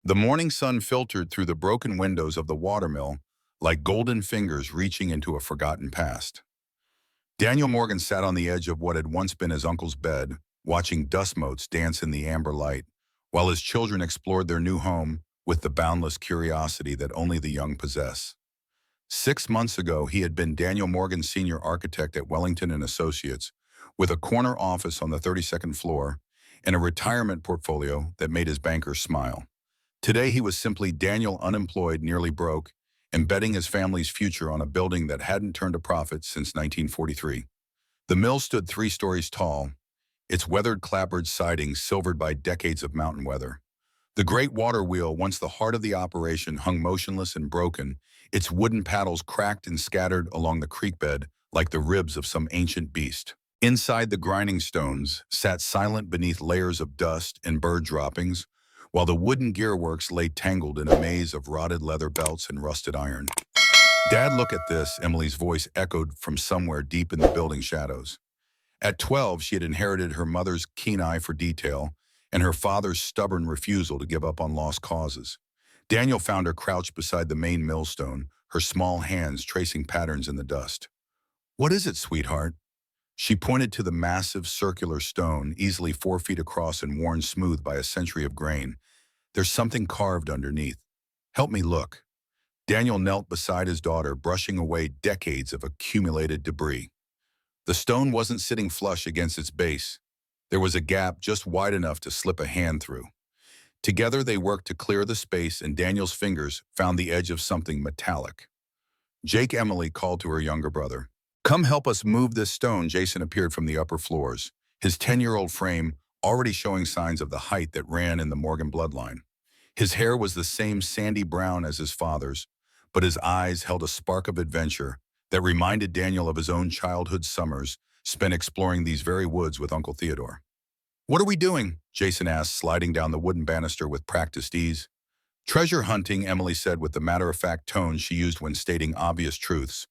The morning sun filtered through the broken windows of the watermill like golden fingers reaching into a forgotten past. Daniel Morgan sat on the edge of what had once been his uncle's bed, watching dust motes dance in the amber light, while his children explored their new home with the boundless curiosity that only the young possess. 6 months ago, he had been Daniel Morgan's senior architect at Wellington and Associates, with a corner office on the 32nd floor and a retirement portfolio that made his bankers smile. Today, he was simply Daniel, unemployed, nearly broke, and betting his family's future on a building that hadn't turned a profit since 1943. The mill stood 3 stories tall, its weathered clapboard sidings silvered by decades of mountain weather. The great water wheel, once the heart of the operation, hung motionless and broken, its wooden paddles cracked and scattered along the creek bed like the ribs of some ancient beast. Inside, the grinding stones sat silent beneath layers of dust and bird droppings, while the wooden gearworks lay tangled in a maze of rotted leather belts and rusted iron. "Dad, look at this," Emily's voice echoed from somewhere deep in the building shadows. At 12, she had inherited her mother's keen eye for detail and her father's stubborn refusal to give up on lost causes. Daniel found her crouched beside the main millstone, her small hands tracing patterns in the dust. "What is it, sweetheart?" She pointed to the massive circular stone, easily 4 feet across and worn smooth by a century of grain. "There's something carved underneath. Help me look." Daniel knelt beside his daughter, brushing away decades of accumulated debris. The stone wasn't sitting flush against its base. There was a gap just wide enough to slip a hand through. Together they worked to clear the space, and Daniel's fingers found the edge of something metallic. "Jake," Emily called to her younger brother. "Come help us move this stone." Jason appeared from the upper floors, his 10-year-old frame already showing signs of the height that ran in the Morgan bloodline. His hair was the same sandy brown as his father's, but his eyes held a spark of adventure that reminded Daniel of his own childhood summers spent exploring these very woods with Uncle Theodore. "What are we doing?" Jason asked, sliding down the wooden banister with practiced ease. "Treasure hunting," Emily said with the matter-of-fact tone she used when stating obvious truths.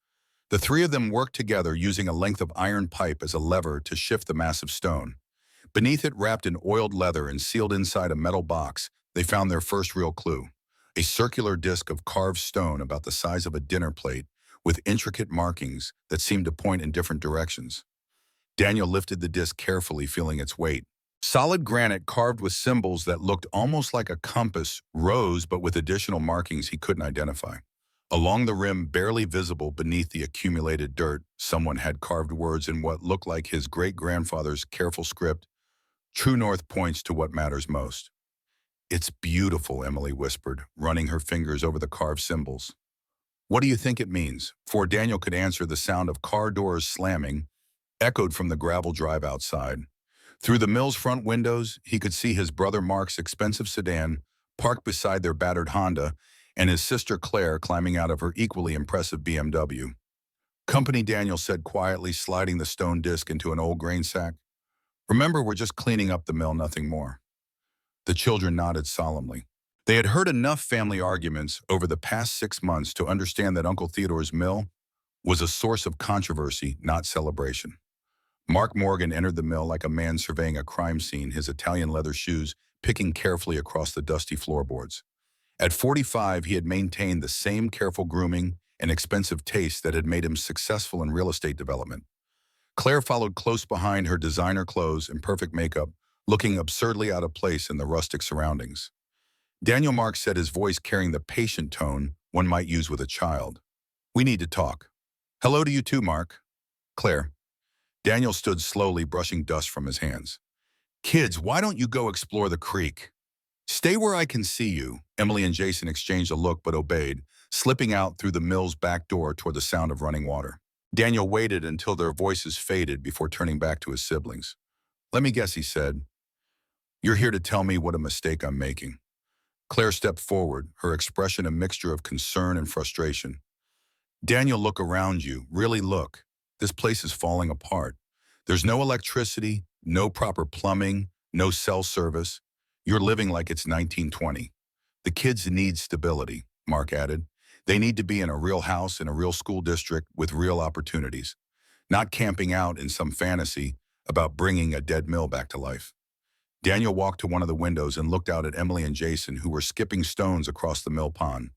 The three of them worked together, using a length of iron pipe as a lever to shift the massive stone. Beneath it, wrapped in oiled leather and sealed inside a metal box, they found their first real clue: a circular disc of carved stone about the size of a dinner plate, with intricate markings that seemed to point in different directions. Daniel lifted the disc carefully, feeling its weight. Solid granite carved with symbols that looked almost like a compass rose, but with additional markings he couldn't identify. Along the rim, barely visible beneath the accumulated dirt, someone had carved words in what looked like his great-grandfather's careful script: "True north points to what matters most." "It's beautiful," Emily whispered, running her fingers over the carved symbols. "What do you think it means?" Before Daniel could answer, the sound of car doors slamming echoed from the gravel drive outside. Through the mill's front windows, he could see his brother Mark's expensive sedan parked beside their battered Honda, and his sister Claire climbing out of her equally impressive BMW. "Company," Daniel said quietly, sliding the stone disc into an old grain sack. "Remember, we're just cleaning up the mill, nothing more." The children nodded solemnly. They had heard enough family arguments over the past 6 months to understand that Uncle Theodore's mill was a source of controversy, not celebration. Mark Morgan entered the mill like a man surveying a crime scene, his Italian leather shoes picking carefully across the dusty floorboards. At 45, he had maintained the same careful grooming and expensive taste that had made him successful in real estate development. Claire followed close behind, her designer clothes and perfect makeup looking absurdly out of place in the rustic surroundings. Daniel Mark said, his voice carrying the patient tone one might use with a child. "We need to talk." "Hello to you too, Mark." "Claire." Daniel stood slowly, brushing dust from his hands. "Kids, why don't you go explore the creek?" "Stay where I can see you." Emily and Jason exchanged a look but obeyed, slipping out through the mill's back door toward the sound of running water. Daniel waited until their voices faded before turning back to his siblings. "Let me guess," he said. "You're here to tell me what a mistake I'm making." Claire stepped forward, her expression a mixture of concern and frustration. "Daniel, look around you. Really look. This place is falling apart. There's no electricity, no proper plumbing, no cell service. You're living like it's 1920. The kids need stability," Mark added. "They need to be in a real house in a real school district with real opportunities, not camping out in some fantasy about bringing a dead mill back to life." Daniel walked to one of the windows and looked out at Emily and Jason, who were skipping stones across the mill pond.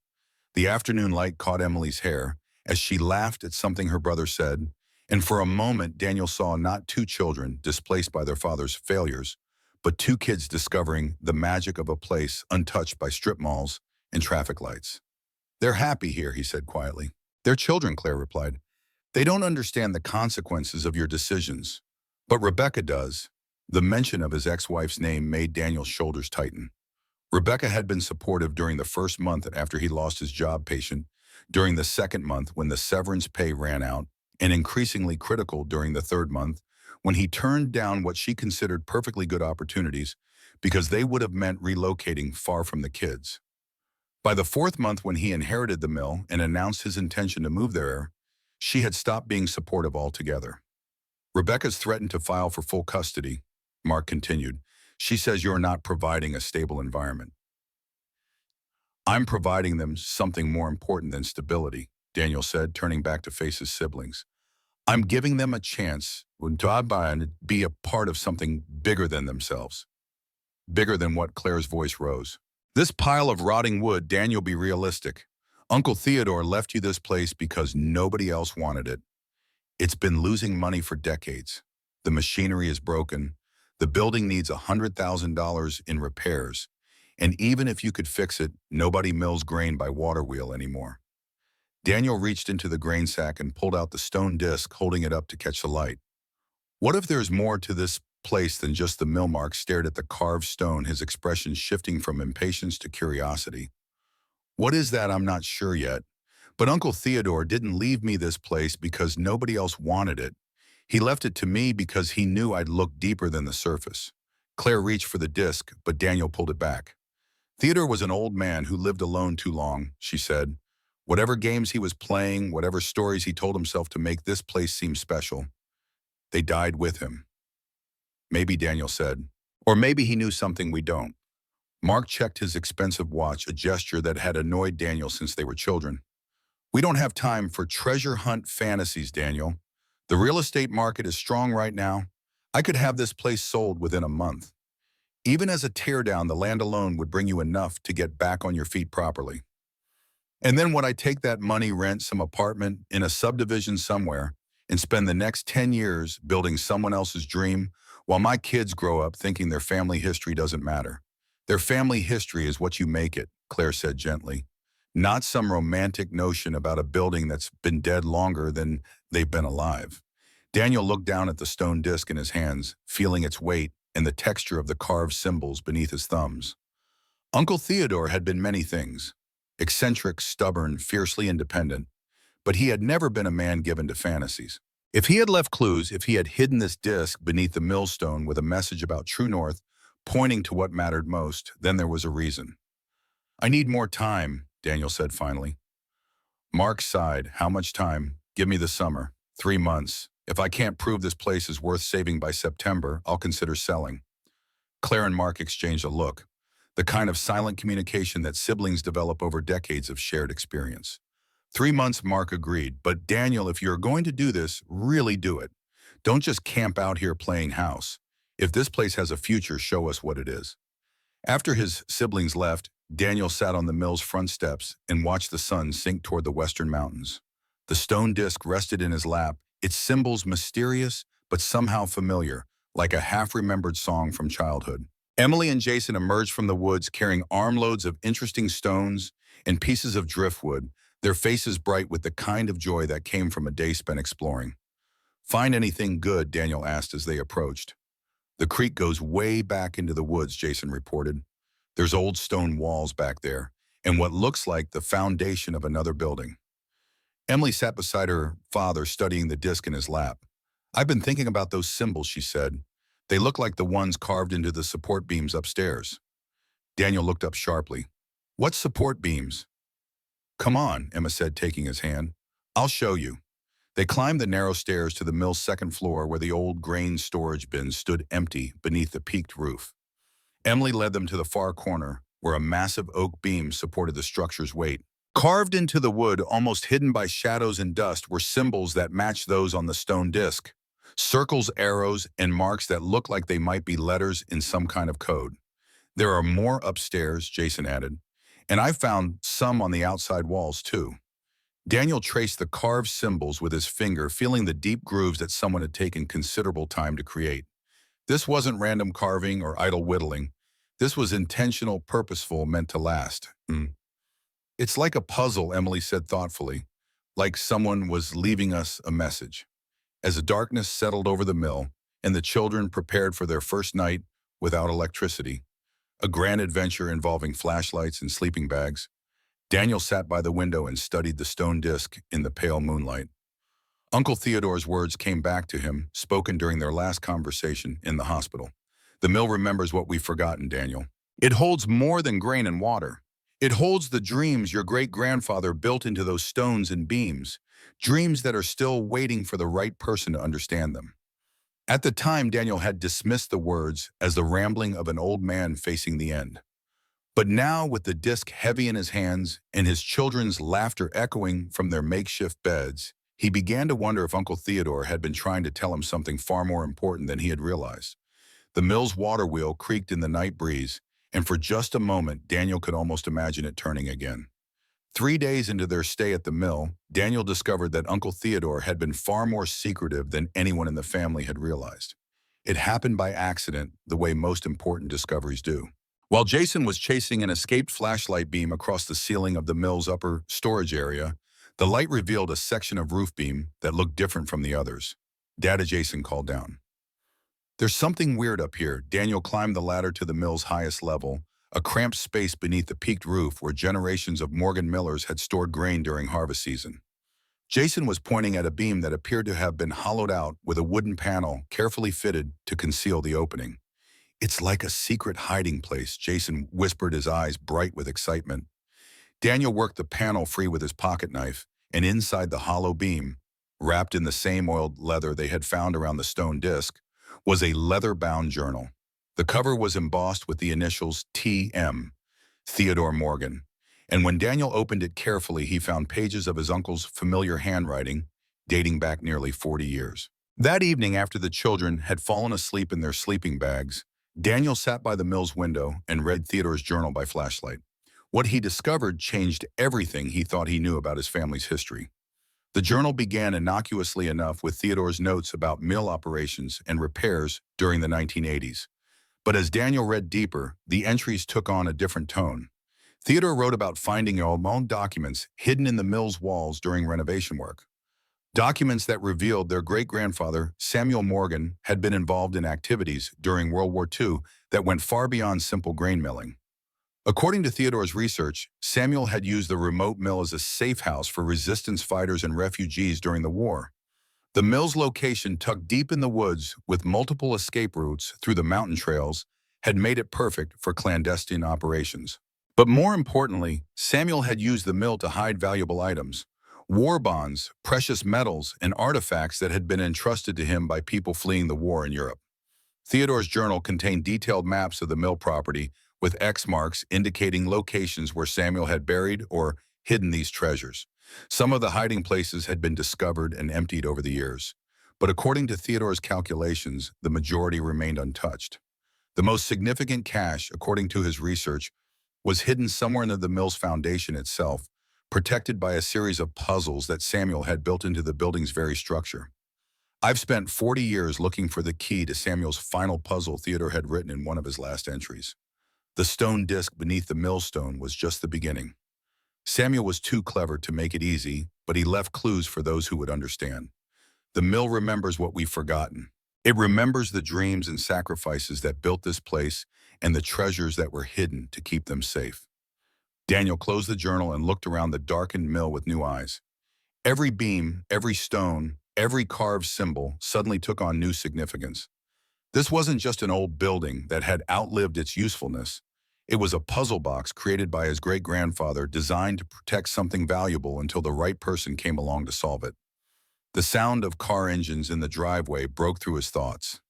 The afternoon light caught Emily's hair as she laughed at something her brother said, and for a moment Daniel saw not two children displaced by their father's failures, but two kids discovering the magic of a place untouched by strip malls and traffic lights. "They're happy here," he said quietly. "They're children," Claire replied. "They don't understand the consequences of your decisions. But Rebecca does." The mention of his ex-wife's name made Daniel's shoulders tighten. Rebecca had been supportive during the first month after he lost his job patient, during the second month when the severance pay ran out, and increasingly critical during the third month when he turned down what she considered perfectly good opportunities because they would have meant relocating far from the kids. By the fourth month, when he inherited the mill and announced his intention to move there, she had stopped being supportive altogether. "Rebecca's threatened to file for full custody," Mark continued. "She says you're not providing a stable environment." "I'm providing them something more important than stability," Daniel said, turning back to face his siblings. "I'm giving them a chance to be a part of something bigger than themselves." Bigger than what? Claire's voice rose. "This pile of rotting wood, Daniel, be realistic. Uncle Theodore left you this place because nobody else wanted it. It's been losing money for decades. The machinery is broken. The building needs $100,000 in repairs. And even if you could fix it, nobody mills grain by water wheel anymore." Daniel reached into the grain sack and pulled out the stone disc, holding it up to catch the light. "What if there's more to this place than just the mill?" Mark stared at the carved stone, his expression shifting from impatience to curiosity. "What is that? I'm not sure yet. But Uncle Theodore didn't leave me this place because nobody else wanted it. He left it to me because he knew I'd look deeper than the surface." Claire reached for the disc, but Daniel pulled it back. "Theodore was an old man who lived alone too long," she said. "Whatever games he was playing, whatever stories he told himself to make this place seem special, they died with him." "Maybe," Daniel said. "Or maybe he knew something we don't." Mark checked his expensive watch, a gesture that had annoyed Daniel since they were children. "We don't have time for treasure hunt fantasies, Daniel. The real estate market is strong right now. I could have this place sold within a month. Even as a teardown, the land alone would bring you enough to get back on your feet properly. And then would I take that money, rent some apartment in a subdivision somewhere, and spend the next 10 years building someone else's dream while my kids grow up thinking their family history doesn't matter? Their family history is what you make it," Claire said gently. "Not some romantic notion about a building that's been dead longer than they've been alive." Daniel looked down at the stone disc in his hands, feeling its weight and the texture of the carved symbols beneath his thumbs. Uncle Theodore had been many things: eccentric, stubborn, fiercely independent, but he had never been a man given to fantasies. If he had left clues, if he had hidden this disc beneath the millstone with a message about true north, pointing to what mattered most, then there was a reason. "I need more time," Daniel said finally. Mark sighed. "How much time?" "Give me the summer. 3 months. If I can't prove this place is worth saving by September, I'll consider selling." Claire and Mark exchanged a look, the kind of silent communication that siblings develop over decades of shared experience. 3 months, Mark agreed. "But Daniel, if you're going to do this, really do it. Don't just camp out here playing house. If this place has a future, show us what it is." After his siblings left, Daniel sat on the mill's front steps and watched the sun sink toward the western mountains. The stone disc rested in his lap, its symbols mysterious but somehow familiar, like a half-remembered song from childhood. Emily and Jason emerged from the woods carrying armloads of interesting stones and pieces of driftwood, their faces bright with the kind of joy that came from a day spent exploring. "Find anything good?" Daniel asked as they approached. "The creek goes way back into the woods," Jason reported. "There's old stone walls back there, and what looks like the foundation of another building." Emily sat beside her father, studying the disc in his lap. "I've been thinking about those symbols," she said. "They look like the ones carved into the support beams upstairs." Daniel looked up sharply. "What support beams?" "Come on," Emma said, taking his hand. "I'll show you." They climbed the narrow stairs to the mill's second floor, where the old grain storage bins stood empty beneath the peaked roof. Emily led them to the far corner, where a massive oak beam supported the structure's weight. Carved into the wood, almost hidden by shadows and dust, were symbols that matched those on the stone disc. Circles, arrows, and marks that look like they might be letters in some kind of code. There are more upstairs, Jason added, and I found some on the outside walls too. Daniel traced the carved symbols with his finger, feeling the deep grooves that someone had taken considerable time to create. This wasn't random carving or idle whittling. This was intentional, purposeful, meant to last. It's like a puzzle, Emily said thoughtfully, like someone was leaving us a message. As the darkness settled over the mill and the children prepared for their first night without electricity, a grand adventure involving flashlights and sleeping bags, Daniel sat by the window and studied the stone disk in the pale moonlight. Uncle Theodore's words came back to him, spoken during their last conversation in the hospital. The mill remembers what we've forgotten, Daniel. It holds more than grain and water. It holds the dreams your great-grandfather built into those stones and beams, dreams that are still waiting for the right person to understand them. At the time, Daniel had dismissed the words as the rambling of an old man facing the end. But now, with the disc heavy in his hands and his children's laughter echoing from their makeshift beds, he began to wonder if Uncle Theodore had been trying to tell him something far more important than he had realized. The mill's water wheel creaked in the night breeze, and for just a moment, Daniel could almost imagine it turning again. 3 days into their stay at the mill, Daniel discovered that Uncle Theodore had been far more secretive than anyone in the family had realized. It happened by accident, the way most important discoveries do. While Jason was chasing an escaped flashlight beam across the ceiling of the mill's upper storage area, the light revealed a section of roof beam that looked different from the others. Dad, Jason called down. There's something weird up here. Daniel climbed the ladder to the mill's highest level, a cramped space beneath the peaked roof where generations of Morgan millers had stored grain during harvest season. Jason was pointing at a beam that appeared to have been hollowed out with a wooden panel carefully fitted to conceal the opening. It's like a secret hiding place, Jason whispered, his eyes bright with excitement. Daniel worked the panel free with his pocket knife, and inside the hollow beam, wrapped in the same oiled leather they had found around the stone disc, was a leather-bound journal. The cover was embossed with the initials T.M., Theodore Morgan, and when Daniel opened it carefully, he found pages of his uncle's familiar handwriting, dating back nearly 40 years. That evening, after the children had fallen asleep in their sleeping bags, Daniel sat by the mill's window and read Theodore's journal by flashlight. What he discovered changed everything he thought he knew about his family's history. The journal began innocuously enough with Theodore's notes about mill operations and repairs during the 1980s. But as Daniel read deeper, the entries took on a different tone. Theodore wrote about finding old documents hidden in the mill's walls during renovation work. Documents that revealed their great-grandfather, Samuel Morgan, had been involved in activities during World War II that went far beyond simple grain milling. According to Theodore's research, Samuel had used the remote mill as a safe house for resistance fighters and refugees during the war. The mill's location, tucked deep in the woods with multiple escape routes through the mountain trails, had made it perfect for clandestine operations. But more importantly, Samuel had used the mill to hide valuable items. War bonds, precious metals, and artifacts that had been entrusted to him by people fleeing the war in Europe. Theodore's journal contained detailed maps of the mill property with X marks indicating locations where Samuel had buried or hidden these treasures. Some of the hiding places had been discovered and emptied over the years, but according to Theodore's calculations, the majority remained untouched. The most significant cache, according to his research, was hidden somewhere in the mill's foundation itself, protected by a series of puzzles that Samuel had built into the building's very structure. I've spent 40 years looking for the key to Samuel's final puzzle, Theodore had written in one of his last entries. The stone disc beneath the millstone was just the beginning. Samuel was too clever to make it easy, but he left clues for those who would understand. The mill remembers what we've forgotten. It remembers the dreams and sacrifices that built this place and the treasures that were hidden to keep them safe. Daniel closed the journal and looked around the darkened mill with new eyes. Every beam, every stone, every carved symbol suddenly took on new significance. This wasn't just an old building that had outlived its usefulness. It was a puzzle box created by his great-grandfather designed to protect something valuable until the right person came along to solve it. The sound of car engines in the driveway broke through his thoughts.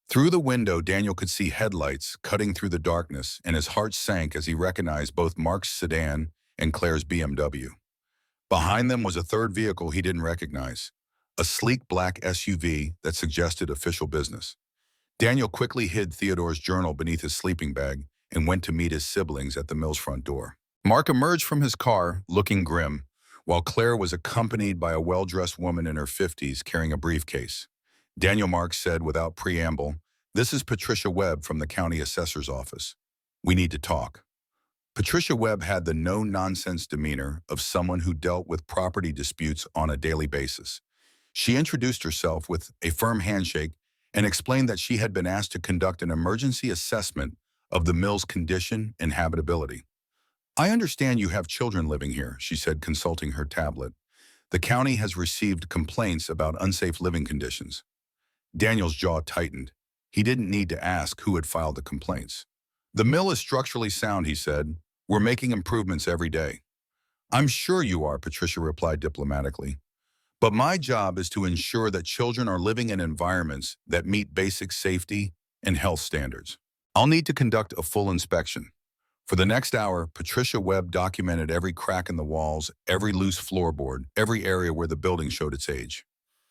Through the window, Daniel could see headlights cutting through the darkness, and his heart sank as he recognized both Mark's sedan and Claire's BMW. Behind them was a third vehicle he didn't recognize, a sleek black SUV that suggested official business. Daniel quickly hid Theodore's journal beneath his sleeping bag and went to meet his siblings at the mill's front door. Mark emerged from his car, looking grim, while Claire was accompanied by a well-dressed woman in her 50s carrying a briefcase. Daniel Mark said without preamble, "This is Patricia Webb from the county assessor's office. We need to talk." Patricia Webb had the no-nonsense demeanor of someone who dealt with property disputes on a daily basis. She introduced herself with a firm handshake and explained that she had been asked to conduct an emergency assessment of the mill's condition and habitability. "I understand you have children living here," she said, consulting her tablet. "The county has received complaints about unsafe living conditions." Daniel's jaw tightened. He didn't need to ask who had filed the complaints. "The mill is structurally sound," he said. "We're making improvements every day." "I'm sure you are," Patricia replied diplomatically. "But my job is to ensure that children are living in environments that meet basic safety and health standards. I'll need to conduct a full inspection." For the next hour, Patricia Webb documented every crack in the walls, every loose floorboard, every area where the building showed its age.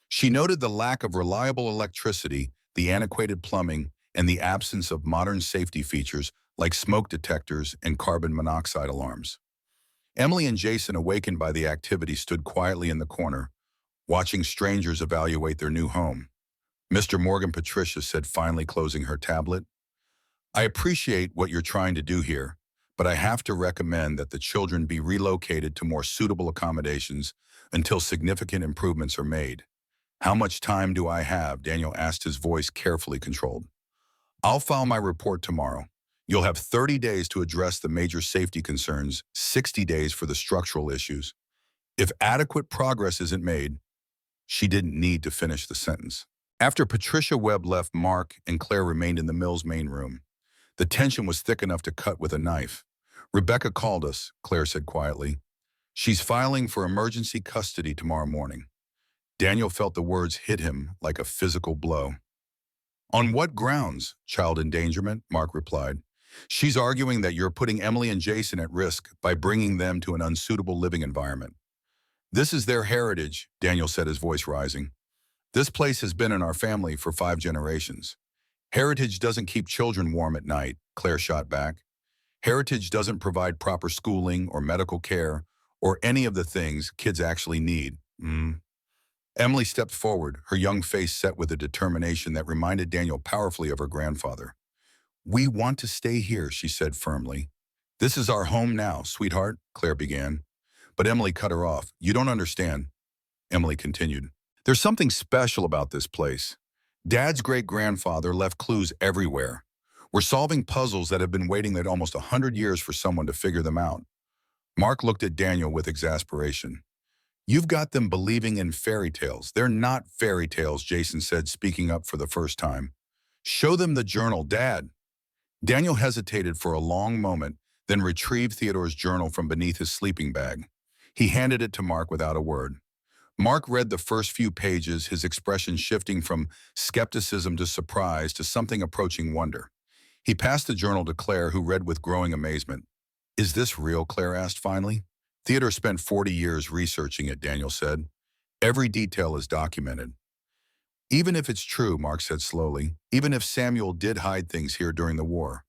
She noted the lack of reliable electricity, the antiquated plumbing, and the absence of modern safety features like smoke detectors and carbon monoxide alarms. Emily and Jason, awakened by the activity, stood quietly in the corner, watching strangers evaluate their new home. "Mr. Morgan," Patricia said, finally closing her tablet, "I appreciate what you're trying to do here, but I have to recommend that the children be relocated to more suitable accommodations until significant improvements are made." "How much time do I have?" Daniel asked, his voice carefully controlled. "I'll file my report tomorrow. You'll have 30 days to address the major safety concerns, 60 days for the structural issues. If adequate progress isn't made—" She didn't need to finish the sentence. After Patricia Webb left, Mark and Claire remained in the mill's main room. The tension was thick enough to cut with a knife. "Rebecca called us," Claire said quietly. "She's filing for emergency custody tomorrow morning." Daniel felt the words hit him like a physical blow. "On what grounds?" "Child endangerment," Mark replied. "She's arguing that you're putting Emily and Jason at risk by bringing them to an unsuitable living environment." "This is their heritage," Daniel said, his voice rising. "This place has been in our family for 5 generations. Heritage doesn't keep children warm at night," Claire shot back. "Heritage doesn't provide proper schooling or medical care or any of the things kids actually need." Emily stepped forward, her young face set with a determination that reminded Daniel powerfully of her grandfather. "We want to stay here," she said firmly. "This is our home now, sweetheart," Claire began. But Emily cut her off. "You don't understand," Emily continued. "There's something special about this place. Dad's great-grandfather left clues everywhere. We're solving puzzles that have been waiting almost 100 years for someone to figure them out." Mark looked at Daniel with exasperation. "You've got them believing in fairy tales." "They're not fairy tales," Jason said, speaking up for the first time. "Show them the journal, Dad." Daniel hesitated for a long moment, then retrieved Theodore's journal from beneath his sleeping bag. He handed it to Mark without a word. Mark read the first few pages, his expression shifting from skepticism to surprise to something approaching wonder. He passed the journal to Claire, who read with growing amazement. "Is this real?" Claire asked finally. "Theodore spent 40 years researching it," Daniel said. "Every detail is documented." "Even if it's true," Mark said slowly, "even if Samuel did hide things here during the war,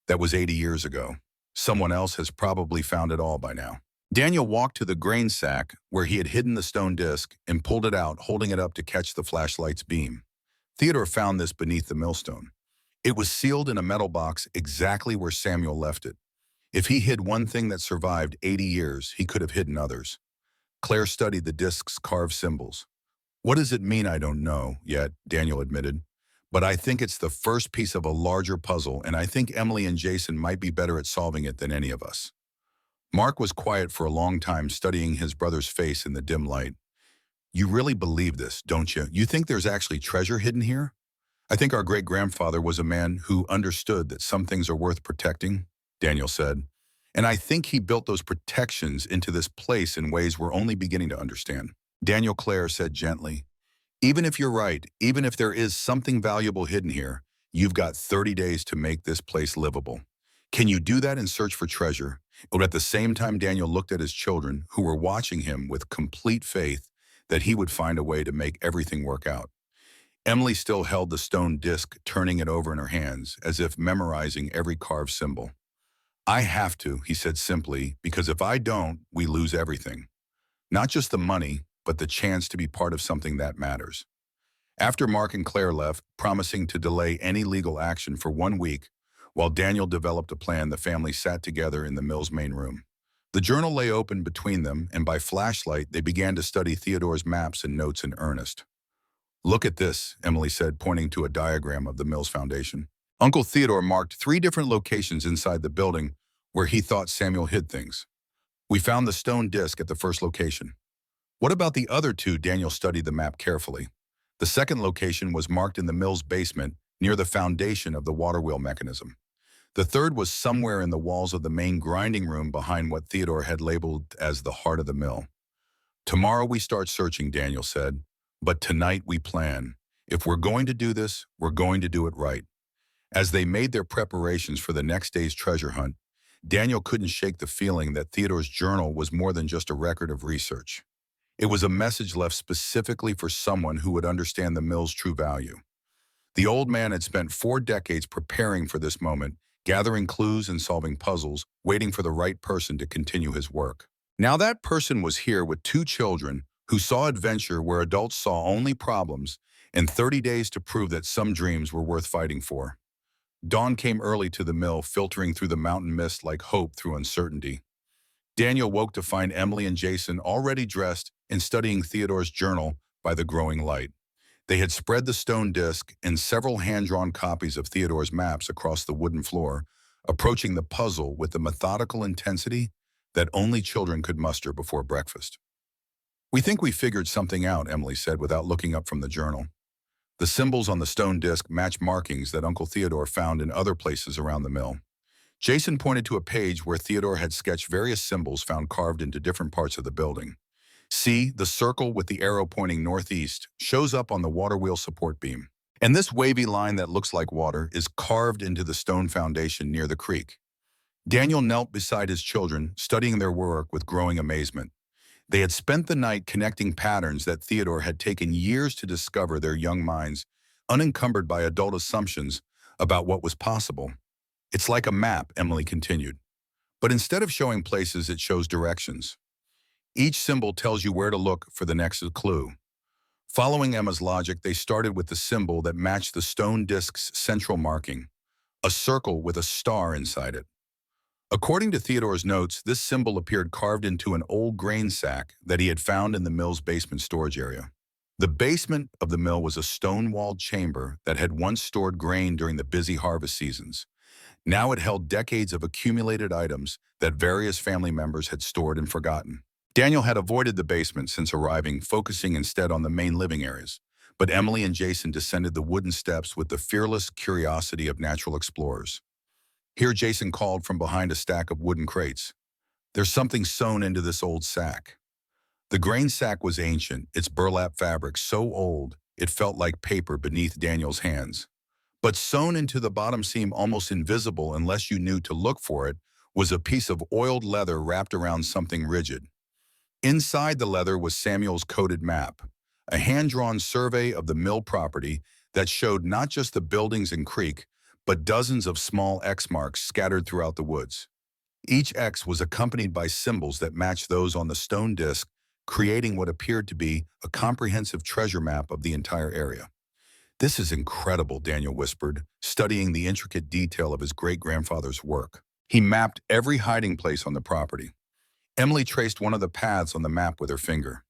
that was 80 years ago. Someone else has probably found it all by now." Daniel walked to the grain sack where he had hidden the stone disc and pulled it out, holding it up to catch the flashlight's beam. Theodore found this beneath the millstone. It was sealed in a metal box exactly where Samuel left it. If he hid one thing that survived 80 years, he could have hidden others. Claire studied the disc's carved symbols. "What does it mean? I don't know yet," Daniel admitted. "But I think it's the first piece of a larger puzzle, and I think Emily and Jason might be better at solving it than any of us." Mark was quiet for a long time, studying his brother's face in the dim light. "You really believe this, don't you? You think there's actually treasure hidden here?" "I think our great-grandfather was a man who understood that some things are worth protecting," Daniel said. "And I think he built those protections into this place in ways we're only beginning to understand." Daniel, Claire said gently, "Even if you're right, even if there is something valuable hidden here, you've got 30 days to make this place livable. Can you do that and search for treasure?" But at the same time, Daniel looked at his children, who were watching him with complete faith. that he would find a way to make everything work out. Emily still held the stone disc, turning it over in her hands, as if memorizing every carved symbol. "I have to," he said simply, "because if I don't, we lose everything. Not just the money, but the chance to be part of something that matters." After Mark and Claire left, promising to delay any legal action for 1 week, while Daniel developed a plan, the family sat together in the mill's main room. The journal lay open between them, and by flashlight, they began to study Theodore's maps and notes in earnest. "Look at this," Emily said, pointing to a diagram of the mill's foundation. Uncle Theodore marked 3 different locations inside the building where he thought Samuel hid things. "We found the stone disc at the first location." "What about the other 2?" Daniel studied the map carefully. "The second location was marked in the mill's basement, near the foundation of the water wheel mechanism. The third was somewhere in the walls of the main grinding room behind what Theodore had labeled as the heart of the mill." "Tomorrow we start searching," Daniel said. "But tonight we plan. If we're going to do this, we're going to do it right." As they made their preparations for the next day's treasure hunt, Daniel couldn't shake the feeling that Theodore's journal was more than just a record of research. It was a message left specifically for someone who would understand the mill's true value. The old man had spent 4 decades preparing for this moment, gathering clues and solving puzzles, waiting for the right person to continue his work. Now that person was here with 2 children who saw adventure where adults saw only problems, and 30 days to prove that some dreams were worth fighting for. Dawn came early to the mill, filtering through the mountain mist like hope through uncertainty. Daniel woke to find Emily and Jason already dressed and studying Theodore's journal by the growing light. They had spread the stone disc and several hand-drawn copies of Theodore's maps across the wooden floor, approaching the puzzle with the methodical intensity that only children could muster before breakfast. "We think we figured something out," Emily said without looking up from the journal. The symbols on the stone disc match markings that Uncle Theodore found in other places around the mill. Jason pointed to a page where Theodore had sketched various symbols found carved into different parts of the building. "See, the circle with the arrow pointing northeast shows up on the water wheel support beam. And this wavy line that looks like water is carved into the stone foundation near the creek." Daniel knelt beside his children, studying their work with growing amazement. They had spent the night connecting patterns that Theodore had taken years to discover, their young minds unencumbered by adult assumptions about what was possible. "It's like a map," Emily continued. "But instead of showing places, it shows directions. Each symbol tells you where to look for the next clue." Following Emma's logic, they started with the symbol that matched the stone disc's central marking, a circle with a star inside it. According to Theodore's notes, this symbol appeared carved into an old grain sack that he had found in the mill's basement storage area. The basement of the mill was a stone-walled chamber that had once stored grain during the busy harvest seasons. Now it held decades of accumulated items that various family members had stored and forgotten. Daniel had avoided the basement since arriving, focusing instead on the main living areas. But Emily and Jason descended the wooden steps with the fearless curiosity of natural explorers. Here Jason called from behind a stack of wooden crates. "There's something sewn into this old sack." The grain sack was ancient, its burlap fabric so old it felt like paper beneath Daniel's hands. But sewn into the bottom seam, almost invisible unless you knew to look for it, was a piece of oiled leather wrapped around something rigid. Inside the leather was Samuel's coded map, a hand-drawn survey of the mill property that showed not just the buildings and creek, but dozens of small X marks scattered throughout the woods. Each X was accompanied by symbols that matched those on the stone disc, creating what appeared to be a comprehensive treasure map of the entire area. "This is incredible," Daniel whispered, studying the intricate detail of his great-grandfather's work. He mapped every hiding place on the property. Emily traced one of the paths on the map with her finger.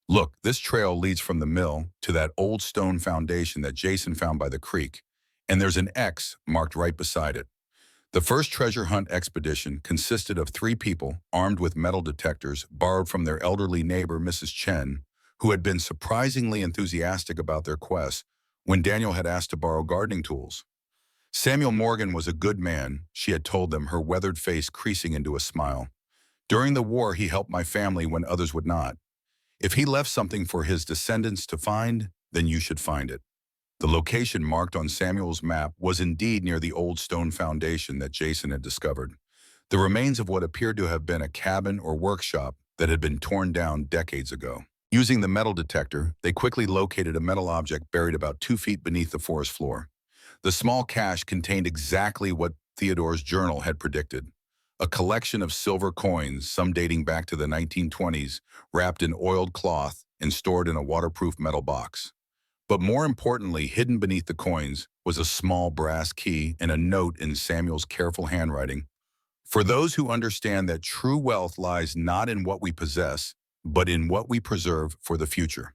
"Look, this trail leads from the mill to that old stone foundation that Jason found by the creek, and there's an X marked right beside it." The first treasure hunt expedition consisted of 3 people armed with metal detectors borrowed from their elderly neighbor, Mrs. Chen, who had been surprisingly enthusiastic about their quest when Daniel had asked to borrow gardening tools. Samuel Morgan was a good man, she had told them, her weathered face creasing into a smile. "During the war, he helped my family when others would not. If he left something for his descendants to find, then you should find it." The location marked on Samuel's map was indeed near the old stone foundation that Jason had discovered, the remains of what appeared to have been a cabin or workshop that had been torn down decades ago. Using the metal detector, they quickly located a metal object buried about 2 feet beneath the forest floor. The small cache contained exactly what Theodore's journal had predicted. A collection of silver coins, some dating back to the 1920s, wrapped in oiled cloth and stored in a waterproof metal box. But more importantly, hidden beneath the coins was a small brass key and a note in Samuel's careful handwriting. For those who understand that true wealth lies not in what we possess, but in what we preserve for the future.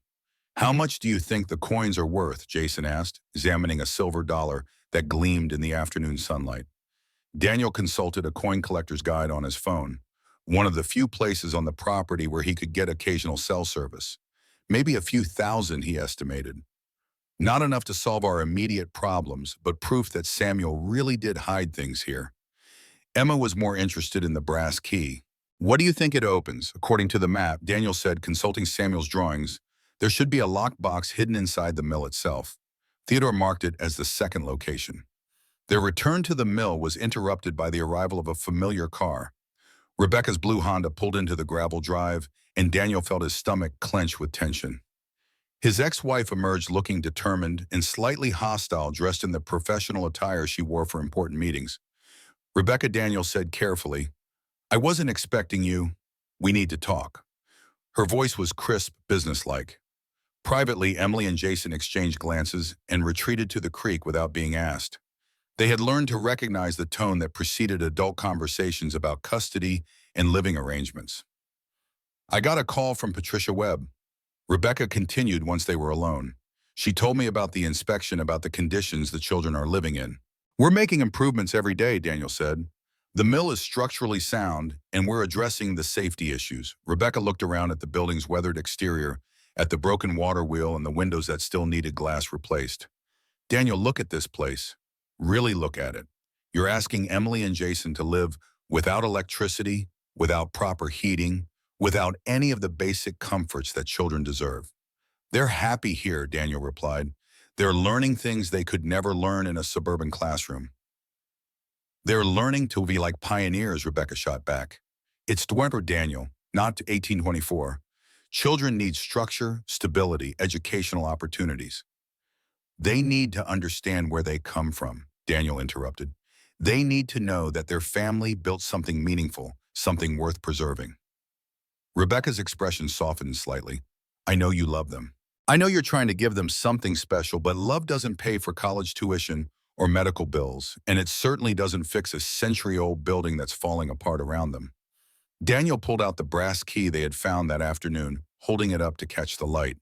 How much do you think the coins are worth? Jason asked, examining a silver dollar that gleamed in the afternoon sunlight. Daniel consulted a coin collector's guide on his phone, one of the few places on the property where he could get occasional cell service. Maybe a few thousand, he estimated. Not enough to solve our immediate problems, but proof that Samuel really did hide things here. Emma was more interested in the brass key. What do you think it opens? According to the map, Daniel said, consulting Samuel's drawings, there should be a locked box hidden inside the mill itself. Theodore marked it as the second location. Their return to the mill was interrupted by the arrival of a familiar car. Rebecca's blue Honda pulled into the gravel drive, and Daniel felt his stomach clench with tension. His ex-wife emerged looking determined and slightly hostile, dressed in the professional attire she wore for important meetings. Rebecca, Daniel said carefully, I wasn't expecting you. We need to talk. Her voice was crisp, businesslike. Privately, Emily and Jason exchanged glances and retreated to the creek without being asked. They had learned to recognize the tone that preceded adult conversations about custody and living arrangements. I got a call from Patricia Webb. Rebecca continued once they were alone. She told me about the inspection, about the conditions the children are living in. We're making improvements every day, Daniel said. The mill is structurally sound, and we're addressing the safety issues. Rebecca looked around at the building's weathered exterior, at the broken water wheel and the windows that still needed glass replaced. Daniel, look at this place. Really look at it. You're asking Emily and Jason to live without electricity, without proper heating, without any of the basic comforts that children deserve. They're happy here, Daniel replied. They're learning things they could never learn in a suburban classroom. They're learning to be like pioneers, Rebecca shot back. It's Dwemer, Daniel, not 1824. Children need structure, stability, educational opportunities. They need to understand where they come from, Daniel interrupted. They need to know that their family built something meaningful, something worth preserving. Rebecca's expression softened slightly. I know you love them. I know you're trying to give them something special, but love doesn't pay for college tuition or medical bills, and it certainly doesn't fix a century-old building that's falling apart around them. Daniel pulled out the brass key they had found that afternoon, holding it up to catch the light.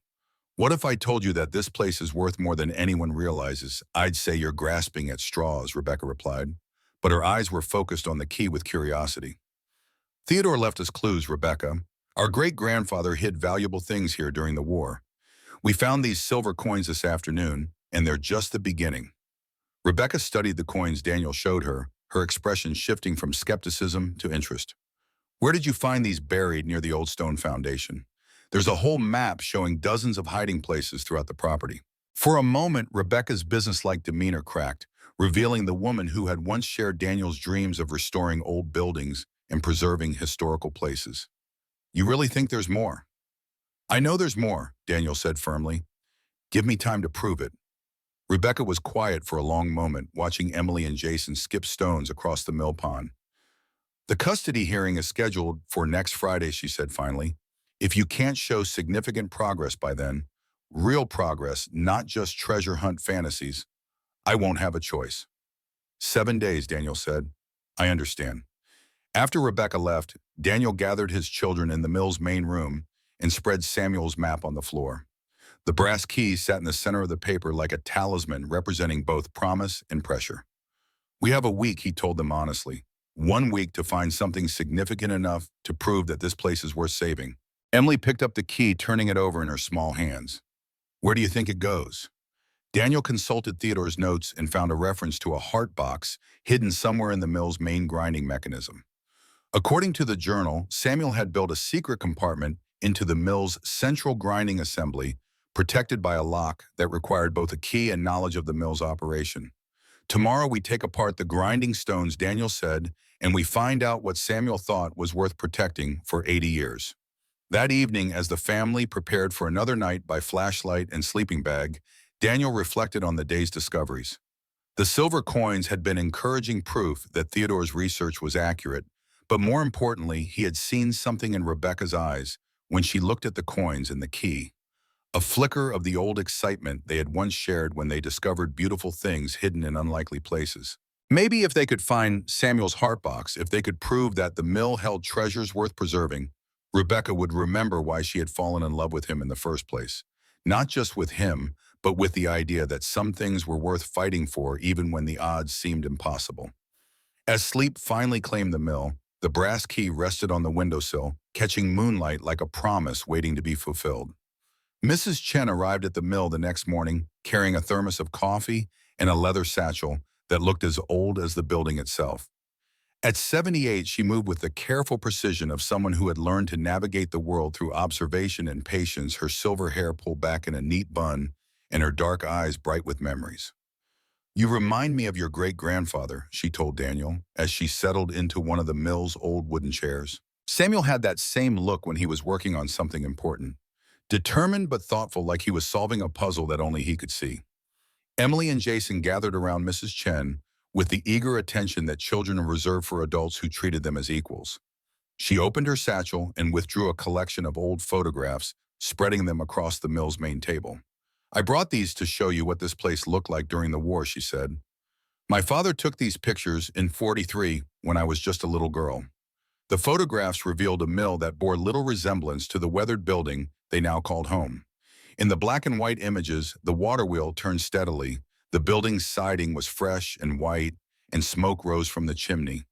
What if I told you that this place is worth more than anyone realizes? I'd say you're grasping at straws, Rebecca replied, but her eyes were focused on the key with curiosity. Theodore left us clues, Rebecca. Our great-grandfather hid valuable things here during the war. We found these silver coins this afternoon, and they're just the beginning. Rebecca studied the coins Daniel showed her, her expression shifting from skepticism to interest. Where did you find these buried near the old stone foundation? There's a whole map showing dozens of hiding places throughout the property. For a moment, Rebecca's businesslike demeanor cracked, revealing the woman who had once shared Daniel's dreams of restoring old buildings and preserving historical places. You really think there's more? I know there's more, Daniel said firmly. Give me time to prove it. Rebecca was quiet for a long moment, watching Emily and Jason skip stones across the mill pond. The custody hearing is scheduled for next Friday, she said finally. If you can't show significant progress by then, real progress, not just treasure hunt fantasies, I won't have a choice. 7 days, Daniel said. I understand. After Rebecca left, Daniel gathered his children in the mill's main room and spread Samuel's map on the floor. The brass key sat in the center of the paper like a talisman representing both promise and pressure. We have a week, he told them honestly. 1 week to find something significant enough to prove that this place is worth saving. Emily picked up the key, turning it over in her small hands. Where do you think it goes? Daniel consulted Theodore's notes and found a reference to a heart box hidden somewhere in the mill's main grinding mechanism. According to the journal, Samuel had built a secret compartment into the mill's central grinding assembly, protected by a lock that required both a key and knowledge of the mill's operation. Tomorrow we take apart the grinding stones, Daniel said, and we find out what Samuel thought was worth protecting for 80 years. That evening, as the family prepared for another night by flashlight and sleeping bag, Daniel reflected on the day's discoveries. The silver coins had been encouraging proof that Theodore's research was accurate, but more importantly, he had seen something in Rebecca's eyes when she looked at the coins and the key. A flicker of the old excitement they had once shared when they discovered beautiful things hidden in unlikely places. Maybe if they could find Samuel's heart box, if they could prove that the mill held treasures worth preserving, Rebecca would remember why she had fallen in love with him in the first place. Not just with him, but with the idea that some things were worth fighting for even when the odds seemed impossible. As sleep finally claimed the mill, the brass key rested on the windowsill, catching moonlight like a promise waiting to be fulfilled. Mrs. Chen arrived at the mill the next morning, carrying a thermos of coffee and a leather satchel that looked as old as the building itself. At 78, she moved with the careful precision of someone who had learned to navigate the world through observation and patience, her silver hair pulled back in a neat bun and her dark eyes bright with memories. "You remind me of your great-grandfather," she told Daniel, as she settled into one of the mill's old wooden chairs. Samuel had that same look when he was working on something important. Determined but thoughtful, like he was solving a puzzle that only he could see. Emily and Jason gathered around Mrs. Chen with the eager attention that children reserve for adults who treated them as equals. She opened her satchel and withdrew a collection of old photographs, spreading them across the mill's main table. "I brought these to show you what this place looked like during the war," she said. "My father took these pictures in '43 when I was just a little girl." The photographs revealed a mill that bore little resemblance to the weathered building they now called home. In the black and white images, the water wheel turned steadily, the building's siding was fresh and white, and smoke rose from the chimney.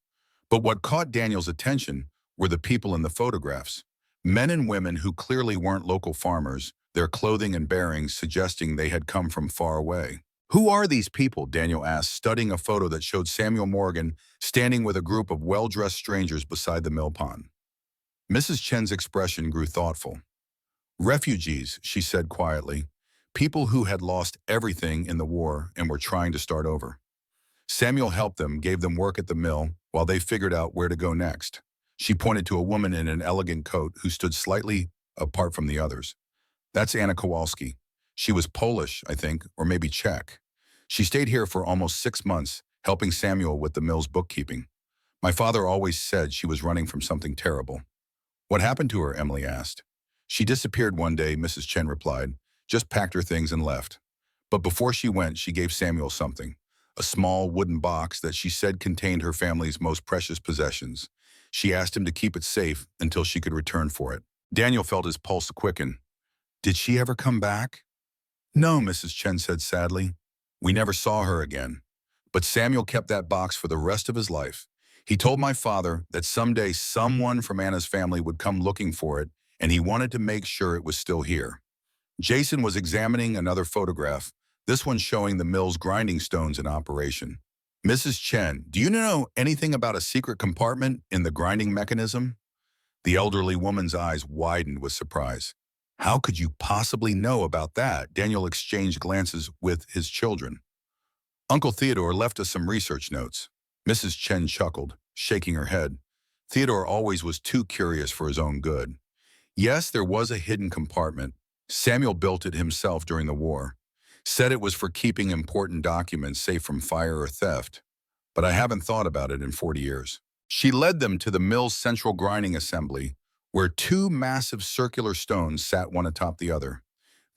But what caught Daniel's attention were the people in the photographs. Men and women who clearly weren't local farmers, their clothing and bearings suggesting they had come from far away. "Who are these people?" Daniel asked, studying a photo that showed Samuel Morgan standing with a group of well-dressed strangers beside the mill pond. Mrs. Chen's expression grew thoughtful. "Refugees," she said quietly. "People who had lost everything in the war and were trying to start over." Samuel helped them, gave them work at the mill, while they figured out where to go next. She pointed to a woman in an elegant coat who stood slightly apart from the others. "That's Anna Kowalski. She was Polish, I think, or maybe Czech. She stayed here for almost 6 months, helping Samuel with the mill's bookkeeping. My father always said she was running from something terrible." "What happened to her?" Emily asked. "She disappeared one day," Mrs. Chen replied. "Just packed her things and left. But before she went, she gave Samuel something. A small wooden box that she said contained her family's most precious possessions. She asked him to keep it safe until she could return for it." Daniel felt his pulse quicken. "Did she ever come back?" "No," Mrs. Chen said sadly. "We never saw her again. But Samuel kept that box for the rest of his life. He told my father that someday someone from Anna's family would come looking for it, and he wanted to make sure it was still here." Jason was examining another photograph, this one showing the mill's grinding stones in operation. "Mrs. Chen, do you know anything about a secret compartment in the grinding mechanism?" The elderly woman's eyes widened with surprise. "How could you possibly know about that?" Daniel exchanged glances with his children. "Uncle Theodore left us some research notes." Mrs. Chen chuckled, shaking her head. "Theodore always was too curious for his own good." "Yes, there was a hidden compartment. Samuel built it himself during the war. Said it was for keeping important documents safe from fire or theft. But I haven't thought about it in 40 years. She led them to the mill's central grinding assembly, where two massive circular stones sat one atop the other.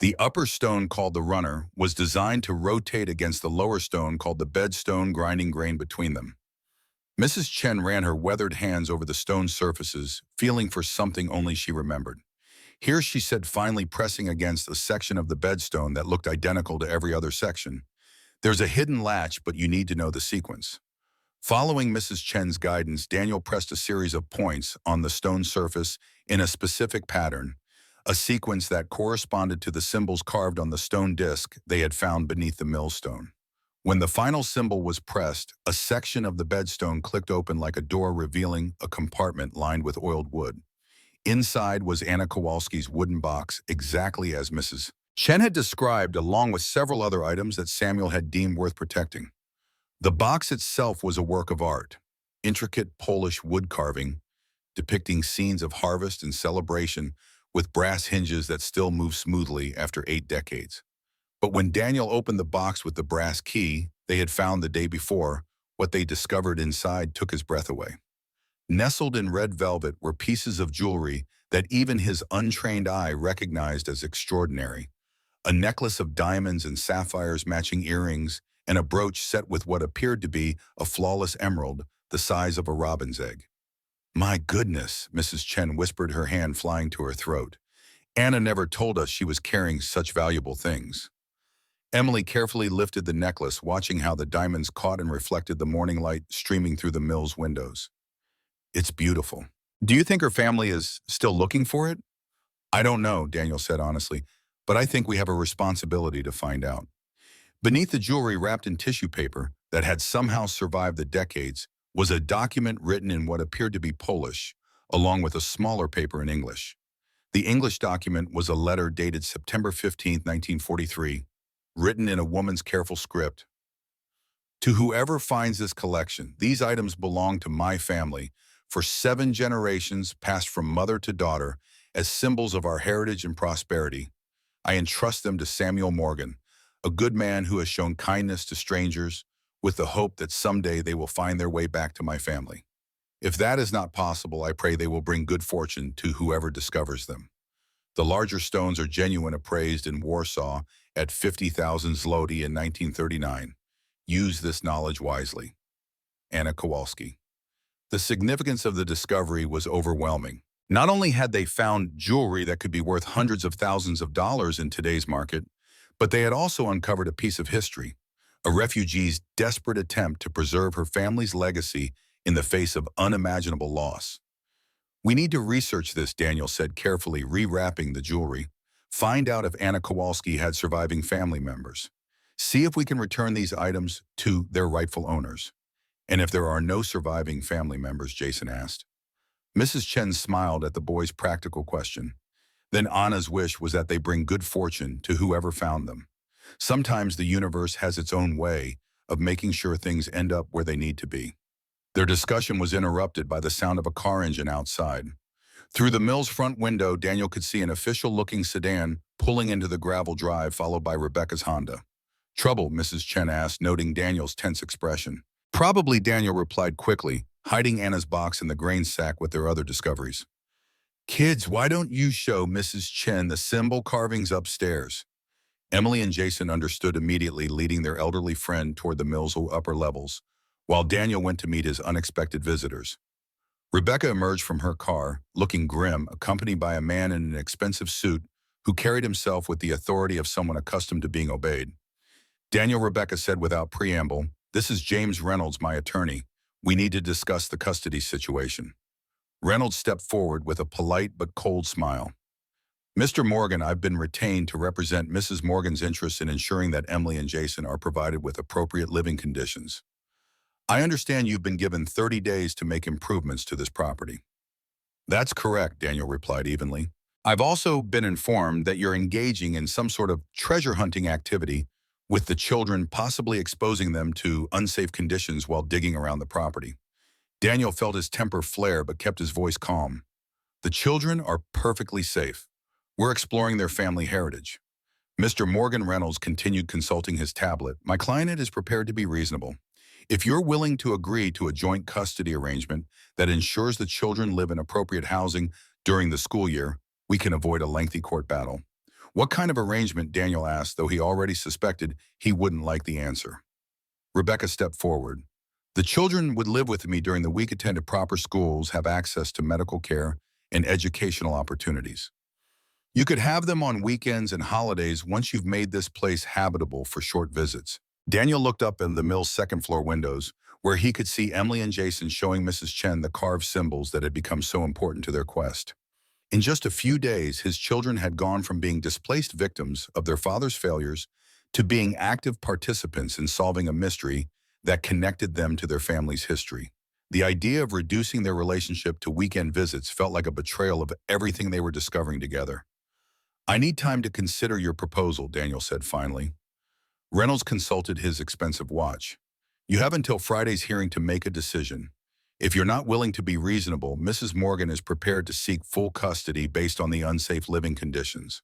The upper stone, called the runner, was designed to rotate against the lower stone, called the bedstone, grinding grain between them. Mrs. Chen ran her weathered hands over the stone surfaces, feeling for something only she remembered. "Here," she said, finally pressing against a section of the bedstone that looked identical to every other section. "There's a hidden latch, but you need to know the sequence." Following Mrs. Chen's guidance, Daniel pressed a series of points on the stone surface in a specific pattern, a sequence that corresponded to the symbols carved on the stone disc they had found beneath the millstone. When the final symbol was pressed, a section of the bedstone clicked open like a door, revealing a compartment lined with oiled wood. Inside was Anna Kowalski's wooden box, exactly as Mrs. Chen had described, along with several other items that Samuel had deemed worth protecting. The box itself was a work of art, intricate Polish wood carving, depicting scenes of harvest and celebration with brass hinges that still move smoothly after 8 decades. But when Daniel opened the box with the brass key they had found the day before, what they discovered inside took his breath away. Nestled in red velvet were pieces of jewelry that even his untrained eye recognized as extraordinary. A necklace of diamonds and sapphires matching earrings, and a brooch set with what appeared to be a flawless emerald the size of a robin's egg. "My goodness," Mrs. Chen whispered, her hand flying to her throat. "Anna never told us she was carrying such valuable things." Emily carefully lifted the necklace, watching how the diamonds caught and reflected the morning light streaming through the mill's windows. "It's beautiful. Do you think her family is still looking for it?" "I don't know," Daniel said honestly, "but I think we have a responsibility to find out." Beneath the jewelry wrapped in tissue paper that had somehow survived the decades was a document written in what appeared to be Polish, along with a smaller paper in English. The English document was a letter dated September 15, 1943, written in a woman's careful script. "To whoever finds this collection, these items belong to my family for 7 generations passed from mother to daughter as symbols of our heritage and prosperity. I entrust them to Samuel Morgan, a good man who has shown kindness to strangers, with the hope that someday they will find their way back to my family. If that is not possible, I pray they will bring good fortune to whoever discovers them. The larger stones are genuine, appraised in Warsaw at 50,000 zloty in 1939. Use this knowledge wisely. Anna Kowalski." The significance of the discovery was overwhelming. Not only had they found jewelry that could be worth hundreds of thousands of dollars in today's market, but they had also uncovered a piece of history, a refugee's desperate attempt to preserve her family's legacy in the face of unimaginable loss. "We need to research this," Daniel said carefully, rewrapping the jewelry. "Find out if Anna Kowalski had surviving family members. See if we can return these items to their rightful owners." "And if there are no surviving family members?" Jason asked. Mrs. Chen smiled at the boy's practical question. "Then Anna's wish was that they bring good fortune to whoever found them. Sometimes the universe has its own way of making sure things end up where they need to be." Their discussion was interrupted by the sound of a car engine outside. Through the mill's front window, Daniel could see an official-looking sedan pulling into the gravel drive, followed by Rebecca's Honda. "Trouble?" Mrs. Chen asked, noting Daniel's tense expression. "Probably," Daniel replied quickly, hiding Anna's box in the grain sack with their other discoveries. "Kids, why don't you show Mrs. Chen the symbol carvings upstairs?" Emily and Jason understood immediately, leading their elderly friend toward the mill's upper levels, while Daniel went to meet his unexpected visitors. Rebecca emerged from her car, looking grim, accompanied by a man in an expensive suit who carried himself with the authority of someone accustomed to being obeyed. "Daniel," Rebecca said without preamble, "this is James Reynolds, my attorney. We need to discuss the custody situation." Reynolds stepped forward with a polite but cold smile. "Mr. Morgan, I've been retained to represent Mrs. Morgan's interests in ensuring that Emily and Jason are provided with appropriate living conditions. I understand you've been given 30 days to make improvements to this property." "That's correct," Daniel replied evenly. "I've also been informed that you're engaging in some sort of treasure hunting activity with the children, possibly exposing them to unsafe conditions while digging around the property." Daniel felt his temper flare but kept his voice calm. "The children are perfectly safe. We're exploring their family heritage." Mr. Morgan Reynolds continued consulting his tablet. "My client is prepared to be reasonable. If you're willing to agree to a joint custody arrangement that ensures the children live in appropriate housing during the school year, we can avoid a lengthy court battle." "What kind of arrangement?" Daniel asked, though he already suspected he wouldn't like the answer. Rebecca stepped forward. "The children would live with me during the week, attend proper schools, have access to medical care and educational opportunities. You could have them on weekends and holidays once you've made this place habitable for short visits." Daniel looked up in the mill's second-floor windows, where he could see Emily and Jason showing Mrs. Chen the carved symbols that had become so important to their quest. In just a few days, his children had gone from being displaced victims of their father's failures to being active participants in solving a mystery that connected them to their family's history. The idea of reducing their relationship to weekend visits felt like a betrayal of everything they were discovering together. "I need time to consider your proposal," Daniel said finally. Reynolds consulted his expensive watch. "You have until Friday's hearing to make a decision. If you're not willing to be reasonable, Mrs. Morgan is prepared to seek full custody based on the unsafe living conditions.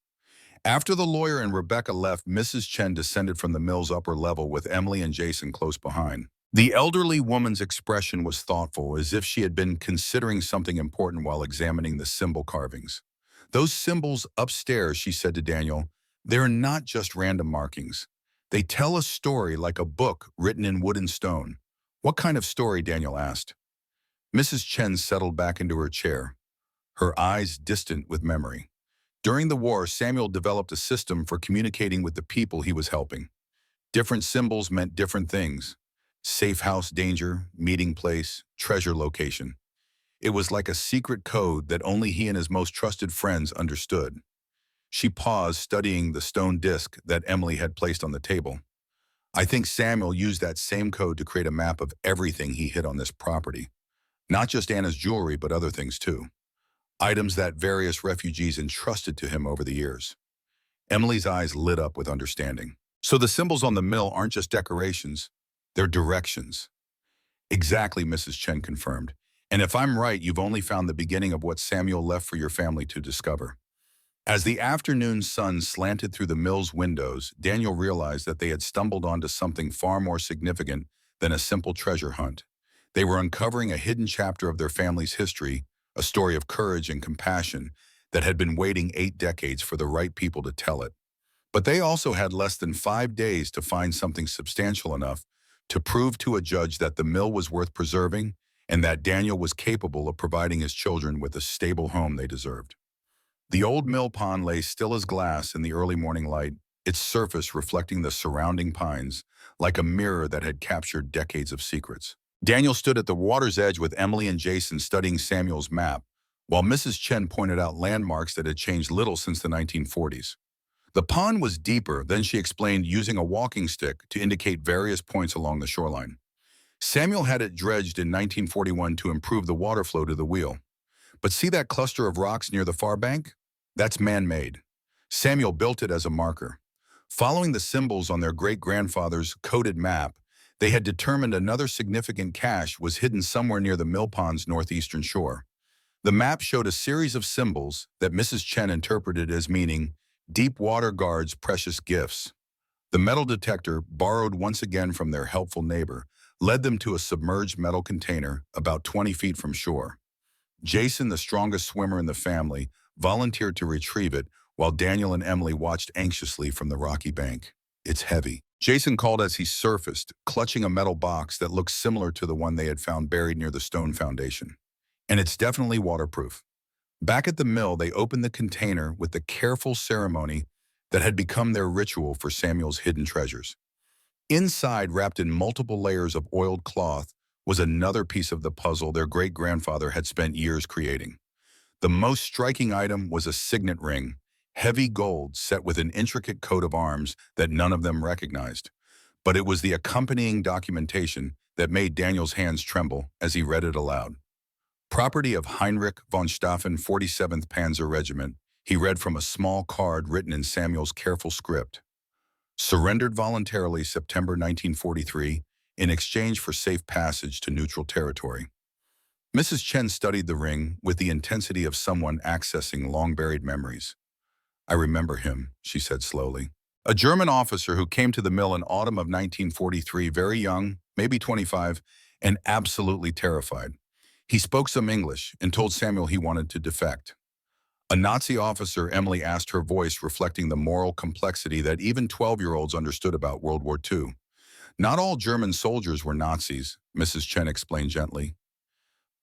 After the lawyer and Rebecca left, Mrs. Chen descended from the mill's upper level with Emily and Jason close behind. The elderly woman's expression was thoughtful, as if she had been considering something important while examining the symbol carvings. "Those symbols upstairs," she said to Daniel, "they're not just random markings. They tell a story like a book written in wood and stone." "What kind of story?" Daniel asked. Mrs. Chen settled back into her chair, her eyes distant with memory. During the war, Samuel developed a system for communicating with the people he was helping. Different symbols meant different things. Safe house danger, meeting place, treasure location. It was like a secret code that only he and his most trusted friends understood. She paused, studying the stone disc that Emily had placed on the table. "I think Samuel used that same code to create a map of everything he hid on this property. Not just Anna's jewelry, but other things too. Items that various refugees entrusted to him over the years." Emily's eyes lit up with understanding. "So the symbols on the mill aren't just decorations, they're directions." "Exactly," Mrs. Chen confirmed. "And if I'm right, you've only found the beginning of what Samuel left for your family to discover." As the afternoon sun slanted through the mill's windows, Daniel realized that they had stumbled onto something far more significant than a simple treasure hunt. They were uncovering a hidden chapter of their family's history, a story of courage and compassion that had been waiting 8 decades for the right people to tell it. But they also had less than 5 days to find something substantial enough to prove to a judge that the mill was worth preserving and that Daniel was capable of providing his children with a stable home they deserved. The old mill pond lay still as glass in the early morning light, its surface reflecting the surrounding pines, like a mirror that had captured decades of secrets. Daniel stood at the water's edge with Emily and Jason studying Samuel's map, while Mrs. Chen pointed out landmarks that had changed little since the 1940s. The pond was deeper, then she explained, using a walking stick to indicate various points along the shoreline. Samuel had it dredged in 1941 to improve the water flow to the wheel. But see that cluster of rocks near the far bank? That's man-made. Samuel built it as a marker. Following the symbols on their great-grandfather's coded map, they had determined another significant cache was hidden somewhere near the mill pond's northeastern shore. The map showed a series of symbols that Mrs. Chen interpreted as meaning deep water guards precious gifts. The metal detector, borrowed once again from their helpful neighbor, led them to a submerged metal container about 20 feet from shore. Jason, the strongest swimmer in the family, volunteered to retrieve it, while Daniel and Emily watched anxiously from the rocky bank. "It's heavy," Jason called as he surfaced, clutching a metal box that looked similar to the one they had found buried near the stone foundation. "And it's definitely waterproof." Back at the mill, they opened the container with the careful ceremony that had become their ritual for Samuel's hidden treasures. Inside, wrapped in multiple layers of oiled cloth, was another piece of the puzzle their great-grandfather had spent years creating. The most striking item was a signet ring, heavy gold set with an intricate coat of arms that none of them recognized. But it was the accompanying documentation that made Daniel's hands tremble as he read it aloud. "Property of Heinrich von Stauffen, 47th Panzer Regiment," he read from a small card written in Samuel's careful script. "Surrendered voluntarily September 1943 in exchange for safe passage to neutral territory." Mrs. Chen studied the ring with the intensity of someone accessing long-buried memories. "I remember him," she said slowly. "A German officer who came to the mill in autumn of 1943, very young, maybe 25, and absolutely terrified. He spoke some English and told Samuel he wanted to defect." "A Nazi officer," Emily asked, her voice reflecting the moral complexity that even 12-year-olds understood about World War II. "Not all German soldiers were Nazis," Mrs. Chen explained gently.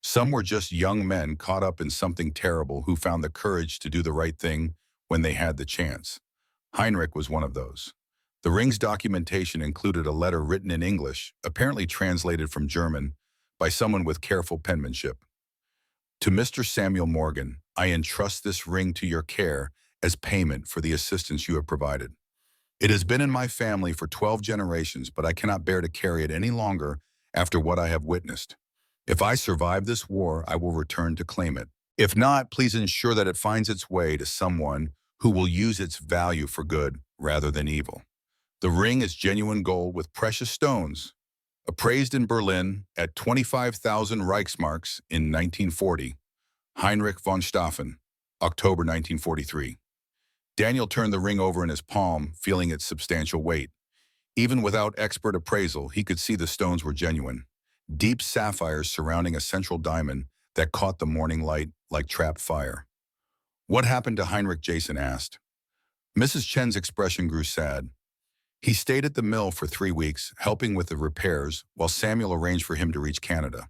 "Some were just young men caught up in something terrible who found the courage to do the right thing when they had the chance. Heinrich was one of those." The ring's documentation included a letter written in English, apparently translated from German, by someone with careful penmanship. "To Mr. Samuel Morgan, I entrust this ring to your care as payment for the assistance you have provided. It has been in my family for 12 generations, but I cannot bear to carry it any longer after what I have witnessed. If I survive this war, I will return to claim it. If not, please ensure that it finds its way to someone who will use its value for good rather than evil. The ring is genuine gold with precious stones. Appraised in Berlin at 25,000 Reichsmarks in 1940. Heinrich von Stauffen, October 1943. Daniel turned the ring over in his palm, feeling its substantial weight. Even without expert appraisal, he could see the stones were genuine. Deep sapphires surrounding a central diamond that caught the morning light like trapped fire. What happened to Heinrich? Jason asked. Mrs. Chen's expression grew sad. He stayed at the mill for 3 weeks, helping with the repairs, while Samuel arranged for him to reach Canada.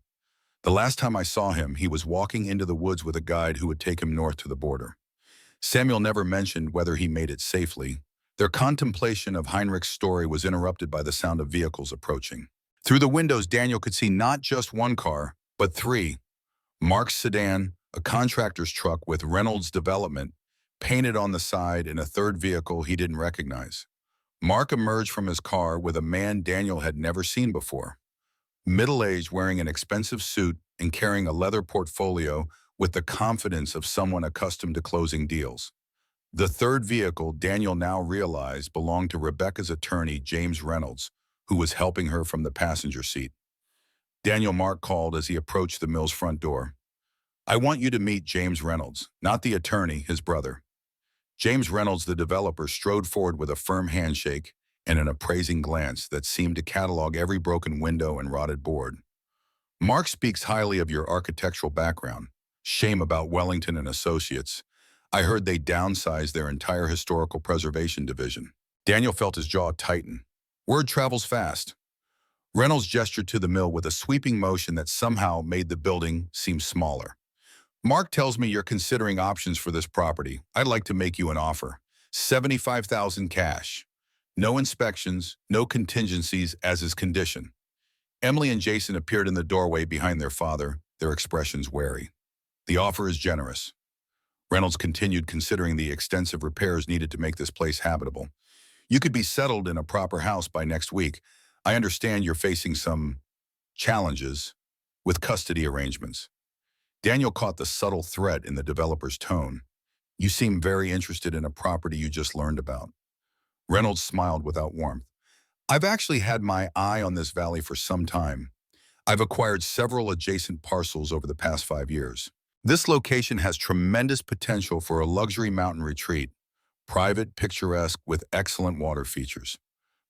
The last time I saw him, he was walking into the woods with a guide who would take him north to the border. Samuel never mentioned whether he made it safely. Their contemplation of Heinrich's story was interrupted by the sound of vehicles approaching. Through the windows, Daniel could see not just one car, but 3. Mark's sedan, a contractor's truck with Reynolds Development, painted on the side, and a third vehicle he didn't recognize. Mark emerged from his car with a man Daniel had never seen before. Middle-aged, wearing an expensive suit and carrying a leather portfolio with the confidence of someone accustomed to closing deals. The third vehicle, Daniel now realized, belonged to Rebecca's attorney, James Reynolds, who was helping her from the passenger seat. Daniel, Mark called as he approached the mill's front door. I want you to meet James Reynolds, not the attorney, his brother. James Reynolds, the developer, strode forward with a firm handshake and an appraising glance that seemed to catalog every broken window and rotted board. Mark speaks highly of your architectural background. Shame about Wellington and Associates. I heard they downsized their entire historical preservation division. Daniel felt his jaw tighten. Word travels fast. Reynolds gestured to the mill with a sweeping motion that somehow made the building seem smaller. Mark tells me you're considering options for this property. I'd like to make you an offer. $75,000 cash. No inspections, no contingencies as his condition. Emily and Jason appeared in the doorway behind their father, their expressions wary. The offer is generous. Reynolds continued, considering the extensive repairs needed to make this place habitable. You could be settled in a proper house by next week. I understand you're facing some challenges with custody arrangements. Daniel caught the subtle threat in the developer's tone. You seem very interested in a property you just learned about. Reynolds smiled without warmth. I've actually had my eye on this valley for some time. I've acquired several adjacent parcels over the past 5 years. This location has tremendous potential for a luxury mountain retreat, private, picturesque, with excellent water features.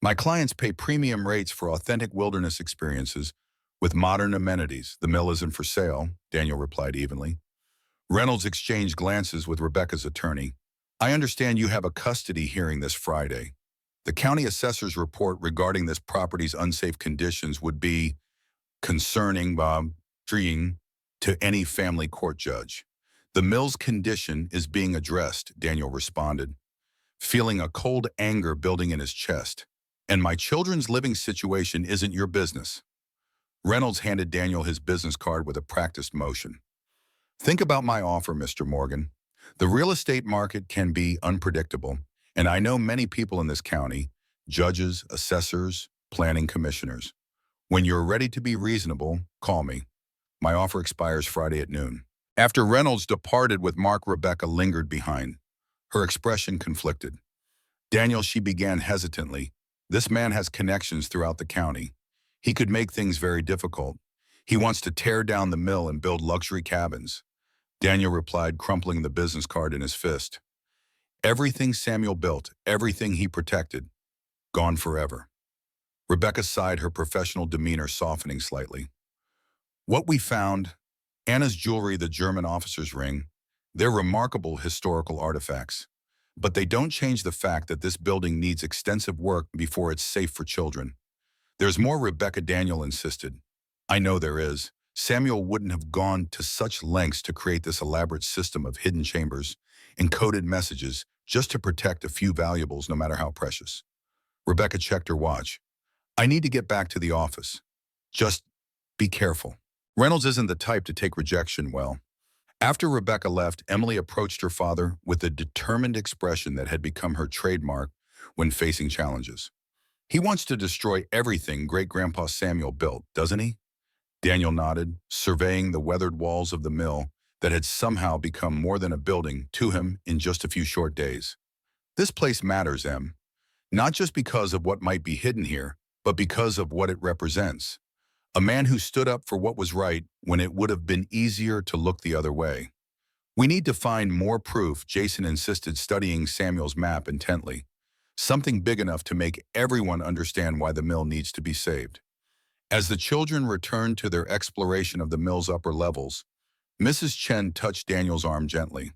My clients pay premium rates for authentic wilderness experiences with modern amenities. The mill isn't for sale, Daniel replied evenly. Reynolds exchanged glances with Rebecca's attorney. I understand you have a custody hearing this Friday. The county assessor's report regarding this property's unsafe conditions would be concerning, intriguing to any family court judge. The mill's condition is being addressed, Daniel responded, feeling a cold anger building in his chest. And my children's living situation isn't your business. Reynolds handed Daniel his business card with a practiced motion. Think about my offer, Mr. Morgan. The real estate market can be unpredictable, and I know many people in this county, judges, assessors, planning commissioners. When you're ready to be reasonable, call me. My offer expires Friday at noon. After Reynolds departed with Mark, Rebecca lingered behind. Her expression conflicted. Daniel, she began hesitantly. This man has connections throughout the county. He could make things very difficult. He wants to tear down the mill and build luxury cabins. Daniel replied, crumpling the business card in his fist. Everything Samuel built, everything he protected, gone forever. Rebecca sighed, her professional demeanor softening slightly. What we found, Anna's jewelry, the German officer's ring, they're remarkable historical artifacts. But they don't change the fact that this building needs extensive work before it's safe for children. There's more, Rebecca, Daniel insisted. I know there is. Samuel wouldn't have gone to such lengths to create this elaborate system of hidden chambers, encoded messages, just to protect a few valuables, no matter how precious. Rebecca checked her watch. I need to get back to the office. Just be careful. Reynolds isn't the type to take rejection well. After Rebecca left, Emily approached her father with a determined expression that had become her trademark when facing challenges. He wants to destroy everything great-grandpa Samuel built, doesn't he? Daniel nodded, surveying the weathered walls of the mill that had somehow become more than a building to him in just a few short days. This place matters, Em. Not just because of what might be hidden here, but because of what it represents. A man who stood up for what was right when it would have been easier to look the other way. We need to find more proof, Jason insisted, studying Samuel's map intently. Something big enough to make everyone understand why the mill needs to be saved. As the children returned to their exploration of the mill's upper levels, Mrs. Chen touched Daniel's arm gently.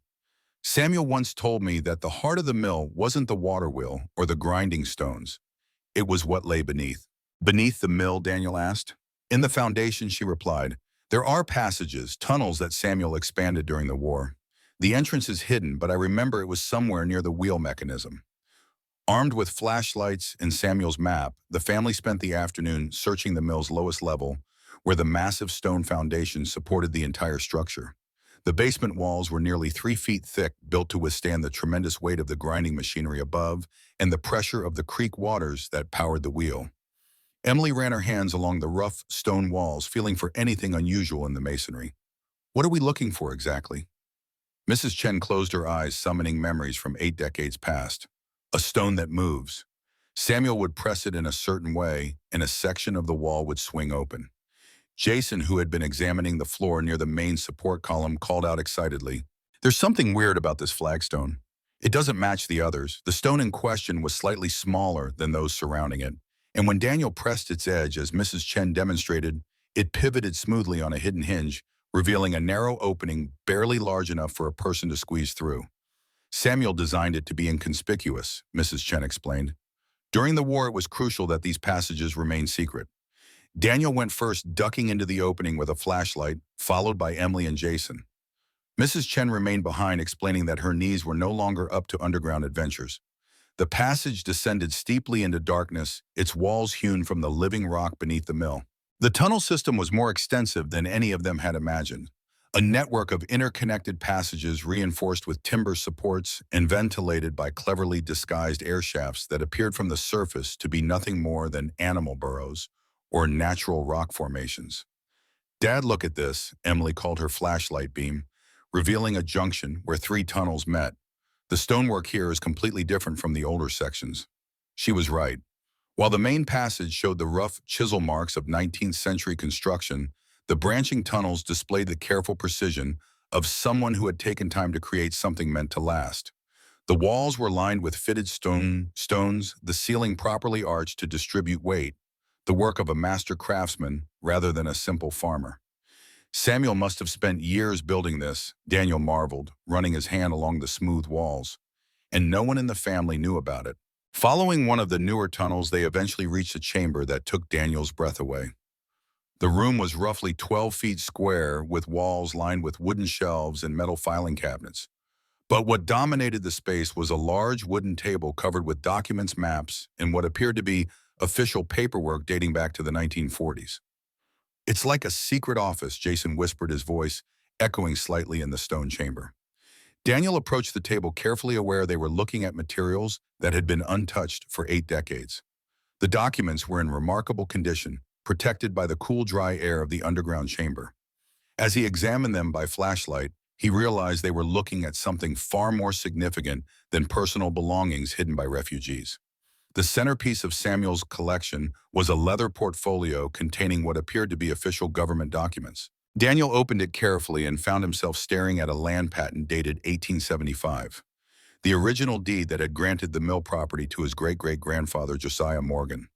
Samuel once told me that the heart of the mill wasn't the water wheel or the grinding stones. It was what lay beneath. Beneath the mill, Daniel asked. In the foundation, she replied. There are passages, tunnels that Samuel expanded during the war. The entrance is hidden, but I remember it was somewhere near the wheel mechanism. Armed with flashlights and Samuel's map, the family spent the afternoon searching the mill's lowest level, where the massive stone foundation supported the entire structure. The basement walls were nearly 3 feet thick, built to withstand the tremendous weight of the grinding machinery above and the pressure of the creek waters that powered the wheel. Emily ran her hands along the rough stone walls, feeling for anything unusual in the masonry. What are we looking for exactly? Mrs. Chen closed her eyes, summoning memories from 8 decades past. A stone that moves. Samuel would press it in a certain way, and a section of the wall would swing open. Jason, who had been examining the floor near the main support column, called out excitedly, "There's something weird about this flagstone. It doesn't match the others." The stone in question was slightly smaller than those surrounding it, and when Daniel pressed its edge, as Mrs. Chen demonstrated, it pivoted smoothly on a hidden hinge, revealing a narrow opening barely large enough for a person to squeeze through. Samuel designed it to be inconspicuous, Mrs. Chen explained. During the war, it was crucial that these passages remain secret. Daniel went first, ducking into the opening with a flashlight, followed by Emily and Jason. Mrs. Chen remained behind, explaining that her knees were no longer up to underground adventures. The passage descended steeply into darkness, its walls hewn from the living rock beneath the mill. The tunnel system was more extensive than any of them had imagined. A network of interconnected passages reinforced with timber supports and ventilated by cleverly disguised air shafts that appeared from the surface to be nothing more than animal burrows or natural rock formations. "Dad, look at this," Emily called her flashlight beam, revealing a junction where 3 tunnels met. "The stonework here is completely different from the older sections." She was right. While the main passage showed the rough chisel marks of 19th century construction, the branching tunnels displayed the careful precision of someone who had taken time to create something meant to last. The walls were lined with fitted stones, the ceiling properly arched to distribute weight, the work of a master craftsman rather than a simple farmer. Samuel must have spent years building this, Daniel marveled, running his hand along the smooth walls. And no one in the family knew about it. Following one of the newer tunnels, they eventually reached a chamber that took Daniel's breath away. The room was roughly 12 feet square, with walls lined with wooden shelves and metal filing cabinets. But what dominated the space was a large wooden table covered with documents, maps, and what appeared to be official paperwork dating back to the 1940s. "It's like a secret office," Jason whispered, his voice echoing slightly in the stone chamber. Daniel approached the table, carefully aware they were looking at materials that had been untouched for 8 decades. The documents were in remarkable condition, protected by the cool, dry air of the underground chamber. As he examined them by flashlight, he realized they were looking at something far more significant than personal belongings hidden by refugees. The centerpiece of Samuel's collection was a leather portfolio containing what appeared to be official government documents. Daniel opened it carefully and found himself staring at a land patent dated 1875, the original deed that had granted the mill property to his great-great-grandfather, Josiah Morgan.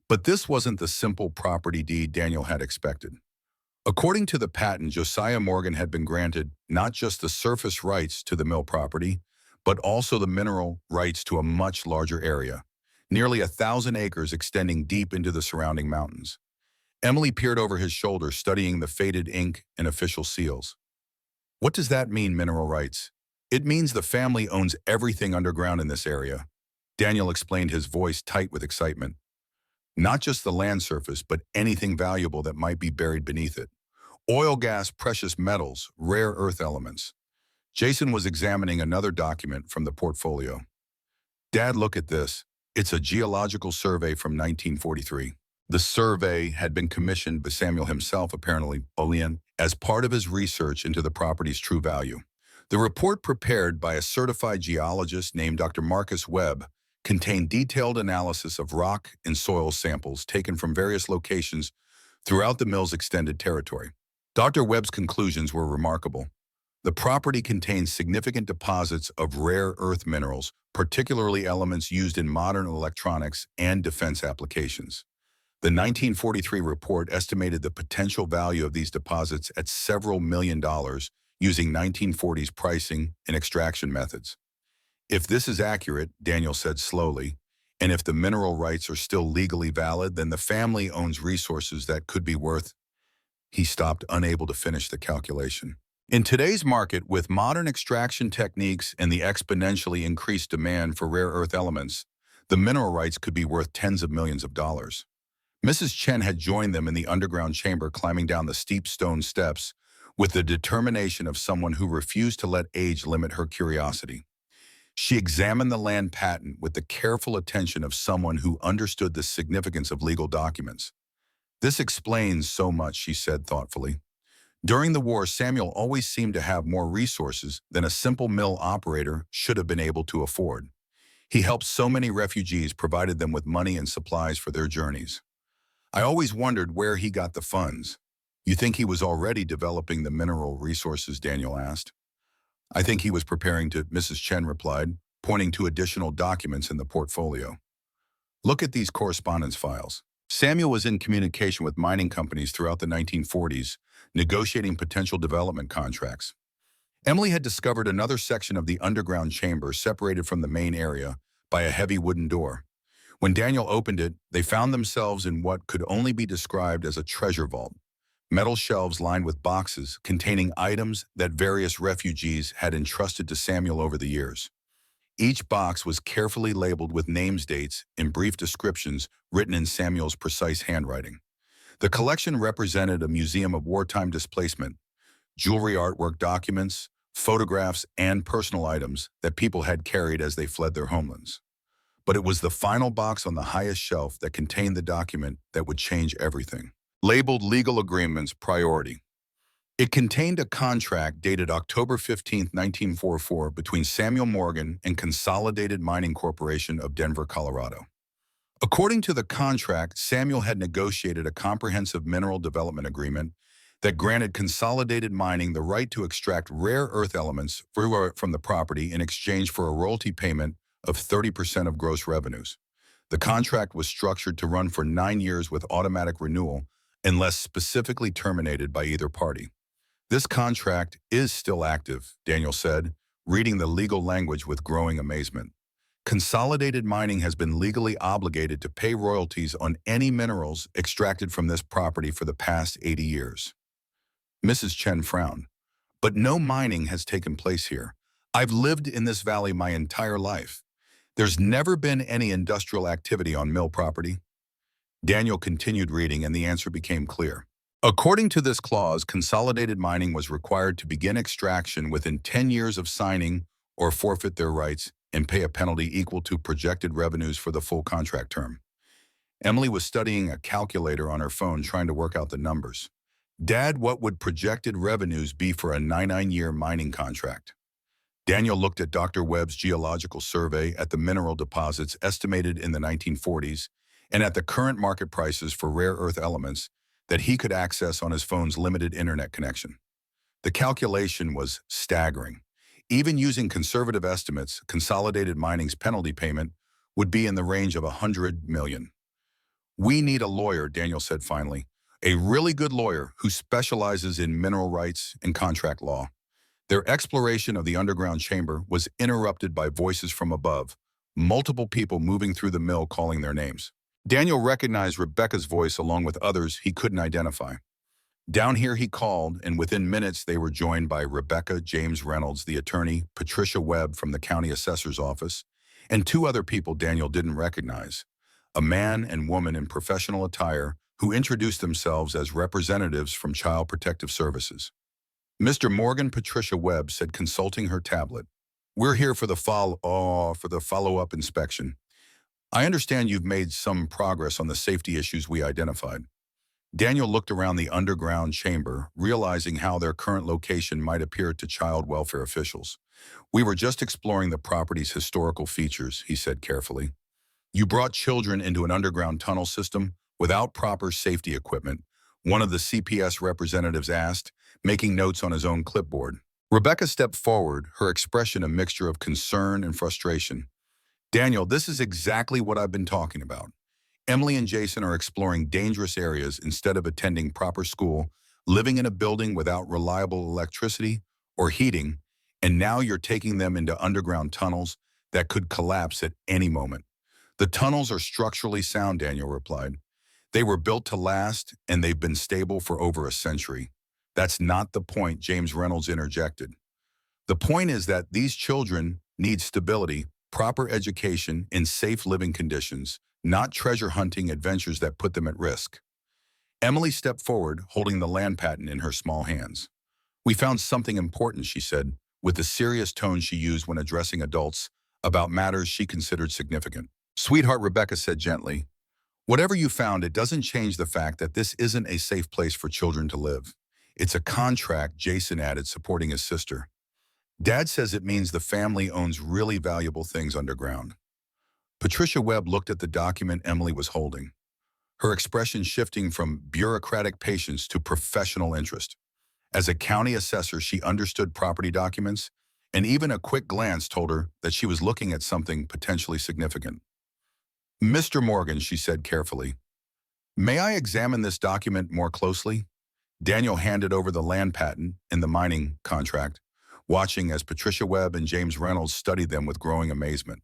But this wasn't the simple property deed Daniel had expected. According to the patent, Josiah Morgan had been granted not just the surface rights to the mill property, but also the mineral rights to a much larger area, nearly 1,000 acres extending deep into the surrounding mountains. Emily peered over his shoulder, studying the faded ink and official seals. "What does that mean, mineral rights?" "It means the family owns everything underground in this area," Daniel explained, his voice tight with excitement. "Not just the land surface, but anything valuable that might be buried beneath it. Oil, gas, precious metals, rare earth elements." Jason was examining another document from the portfolio. "Dad, look at this. It's a geological survey from 1943. The survey had been commissioned by Samuel himself, apparently, as part of his research into the property's true value. The report, prepared by a certified geologist named Dr. Marcus Webb, contained detailed analysis of rock and soil samples taken from various locations throughout the mill's extended territory. Dr. Webb's conclusions were remarkable. The property contains significant deposits of rare earth minerals, particularly elements used in modern electronics and defense applications. The 1943 report estimated the potential value of these deposits at several million dollars using 1940s pricing and extraction methods. If this is accurate, Daniel said slowly, and if the mineral rights are still legally valid, then the family owns resources that could be worth. He stopped, unable to finish the calculation. In today's market, with modern extraction techniques and the exponentially increased demand for rare earth elements, the mineral rights could be worth tens of millions of dollars. Mrs. Chen had joined them in the underground chamber, climbing down the steep stone steps with the determination of someone who refused to let age limit her curiosity. She examined the land patent with the careful attention of someone who understood the significance of legal documents. "This explains so much," she said thoughtfully. "During the war, Samuel always seemed to have more resources than a simple mill operator should have been able to afford. He helped so many refugees, provided them with money and supplies for their journeys. I always wondered where he got the funds." "You think he was already developing the mineral resources?" Daniel asked. "I think he was preparing to," Mrs. Chen replied, pointing to additional documents in the portfolio. "Look at these correspondence files." Samuel was in communication with mining companies throughout the 1940s, negotiating potential development contracts. Emily had discovered another section of the underground chamber separated from the main area by a heavy wooden door. When Daniel opened it, they found themselves in what could only be described as a treasure vault. Metal shelves lined with boxes containing items that various refugees had entrusted to Samuel over the years. Each box was carefully labeled with names, dates, and brief descriptions written in Samuel's precise handwriting. The collection represented a museum of wartime displacement, jewelry, artwork, documents, photographs, and personal items that people had carried as they fled their homelands. But it was the final box on the highest shelf that contained the document that would change everything. Labeled Legal Agreements Priority. It contained a contract dated October 15, 1944, between Samuel Morgan and Consolidated Mining Corporation of Denver, Colorado. According to the contract, Samuel had negotiated a comprehensive mineral development agreement that granted Consolidated Mining the right to extract rare earth elements from the property in exchange for a royalty payment of 30% of gross revenues. The contract was structured to run for 9 years with automatic renewal unless specifically terminated by either party. "This contract is still active," Daniel said, reading the legal language with growing amazement. "Consolidated Mining has been legally obligated to pay royalties on any minerals extracted from this property for the past 80 years. Mrs. Chen frowned. "But no mining has taken place here. I've lived in this valley my entire life. There's never been any industrial activity on mill property." Daniel continued reading, and the answer became clear. According to this clause, Consolidated Mining was required to begin extraction within 10 years of signing or forfeit their rights and pay a penalty equal to projected revenues for the full contract term. Emily was studying a calculator on her phone, trying to work out the numbers. "Dad, what would projected revenues be for a 99-year mining contract?" Daniel looked at Dr. Webb's geological survey at the mineral deposits estimated in the 1940s and at the current market prices for rare earth elements that he could access on his phone's limited internet connection. The calculation was staggering. Even using conservative estimates, Consolidated Mining's penalty payment would be in the range of $100 million. "We need a lawyer," Daniel said finally. "A really good lawyer who specializes in mineral rights and contract law." Their exploration of the underground chamber was interrupted by voices from above, multiple people moving through the mill calling their names. Daniel recognized Rebecca's voice along with others he couldn't identify. "Down here," he called, and within minutes they were joined by Rebecca, James Reynolds, the attorney, Patricia Webb from the county assessor's office, and 2 other people Daniel didn't recognize, a man and woman in professional attire who introduced themselves as representatives from Child Protective Services. "Mr. Morgan," Patricia Webb said, consulting her tablet. "We're here for the follow-up inspection. I understand you've made some progress on the safety issues we identified." Daniel looked around the underground chamber, realizing how their current location might appear to child welfare officials. "We were just exploring the property's historical features," he said carefully. "You brought children into an underground tunnel system without proper safety equipment," one of the CPS representatives asked, making notes on his own clipboard. Rebecca stepped forward, her expression a mixture of concern and frustration. "Daniel, this is exactly what I've been talking about. Emily and Jason are exploring dangerous areas instead of attending proper school, living in a building without reliable electricity or heating, and now you're taking them into underground tunnels that could collapse at any moment." "The tunnels are structurally sound," Daniel replied. "They were built to last, and they've been stable for over a century." "That's not the point," James Reynolds interjected. "The point is that these children need stability, proper education, and safe living conditions, not treasure hunting adventures that put them at risk." Emily stepped forward, holding the land patent in her small hands. "We found something important," she said, with the serious tone she used when addressing adults about matters she considered significant. "Sweetheart," Rebecca said gently, "whatever you found, it doesn't change the fact that this isn't a safe place for children to live. It's a contract," Jason added, supporting his sister. "Dad says it means the family owns really valuable things underground." Patricia Webb looked at the document Emily was holding, her expression shifting from bureaucratic patience to professional interest. As a county assessor, she understood property documents, and even a quick glance told her that she was looking at something potentially significant. "Mr. Morgan," she said carefully, "may I examine this document more closely?" Daniel handed over the land patent and the mining contract, watching as Patricia Webb and James Reynolds studied them with growing amazement.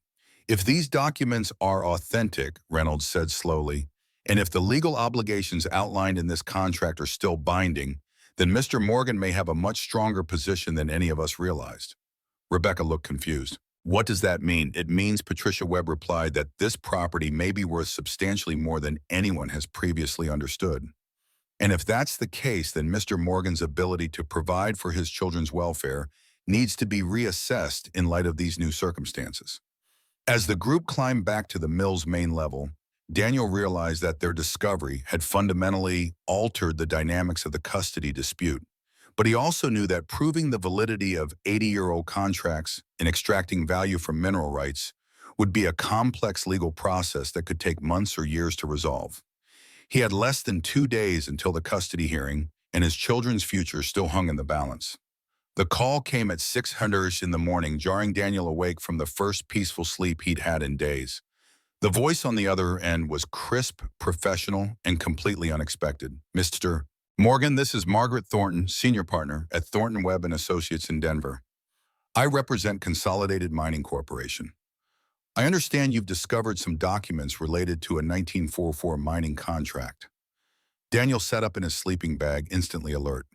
"If these documents are authentic," Reynolds said slowly, "and if the legal obligations outlined in this contract are still binding, then Mr. Morgan may have a much stronger position than any of us realized." Rebecca looked confused. "What does that mean?" "It means," Patricia Webb replied, "that this property may be worth substantially more than anyone has previously understood. And if that's the case, then Mr. Morgan's ability to provide for his children's welfare needs to be reassessed in light of these new circumstances." As the group climbed back to the mill's main level, Daniel realized that their discovery had fundamentally altered the dynamics of the custody dispute. But he also knew that proving the validity of 80-year-old contracts and extracting value from mineral rights would be a complex legal process that could take months or years to resolve. He had less than 2 days until the custody hearing, and his children's future still hung in the balance. The call came at 6:00 in the morning, jarring Daniel awake from the first peaceful sleep he'd had in days. The voice on the other end was crisp, professional, and completely unexpected. "Mr. Morgan, this is Margaret Thornton, senior partner at Thornton Webb and Associates in Denver. I represent Consolidated Mining Corporation. I understand you've discovered some documents related to a 1944 mining contract." Daniel sat up in his sleeping bag, instantly alert.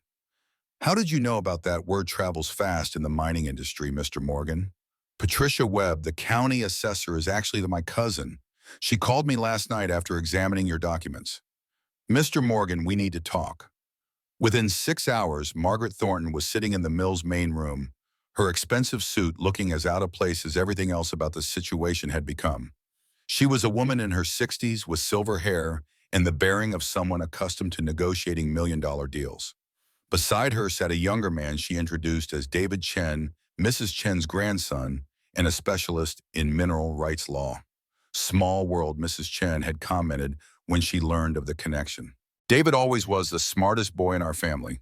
"How did you know about that? Word travels fast in the mining industry, Mr. Morgan." "Patricia Webb, the county assessor, is actually my cousin. She called me last night after examining your documents." "Mr. Morgan, we need to talk." Within 6 hours, Margaret Thornton was sitting in the mill's main room, her expensive suit looking as out of place as everything else about the situation had become. She was a woman in her 60s with silver hair and the bearing of someone accustomed to negotiating million-dollar deals. Beside her sat a younger man she introduced as David Chen, Mrs. Chen's grandson, and a specialist in mineral rights law. "Small world," Mrs. Chen had commented when she learned of the connection. "David always was the smartest boy in our family."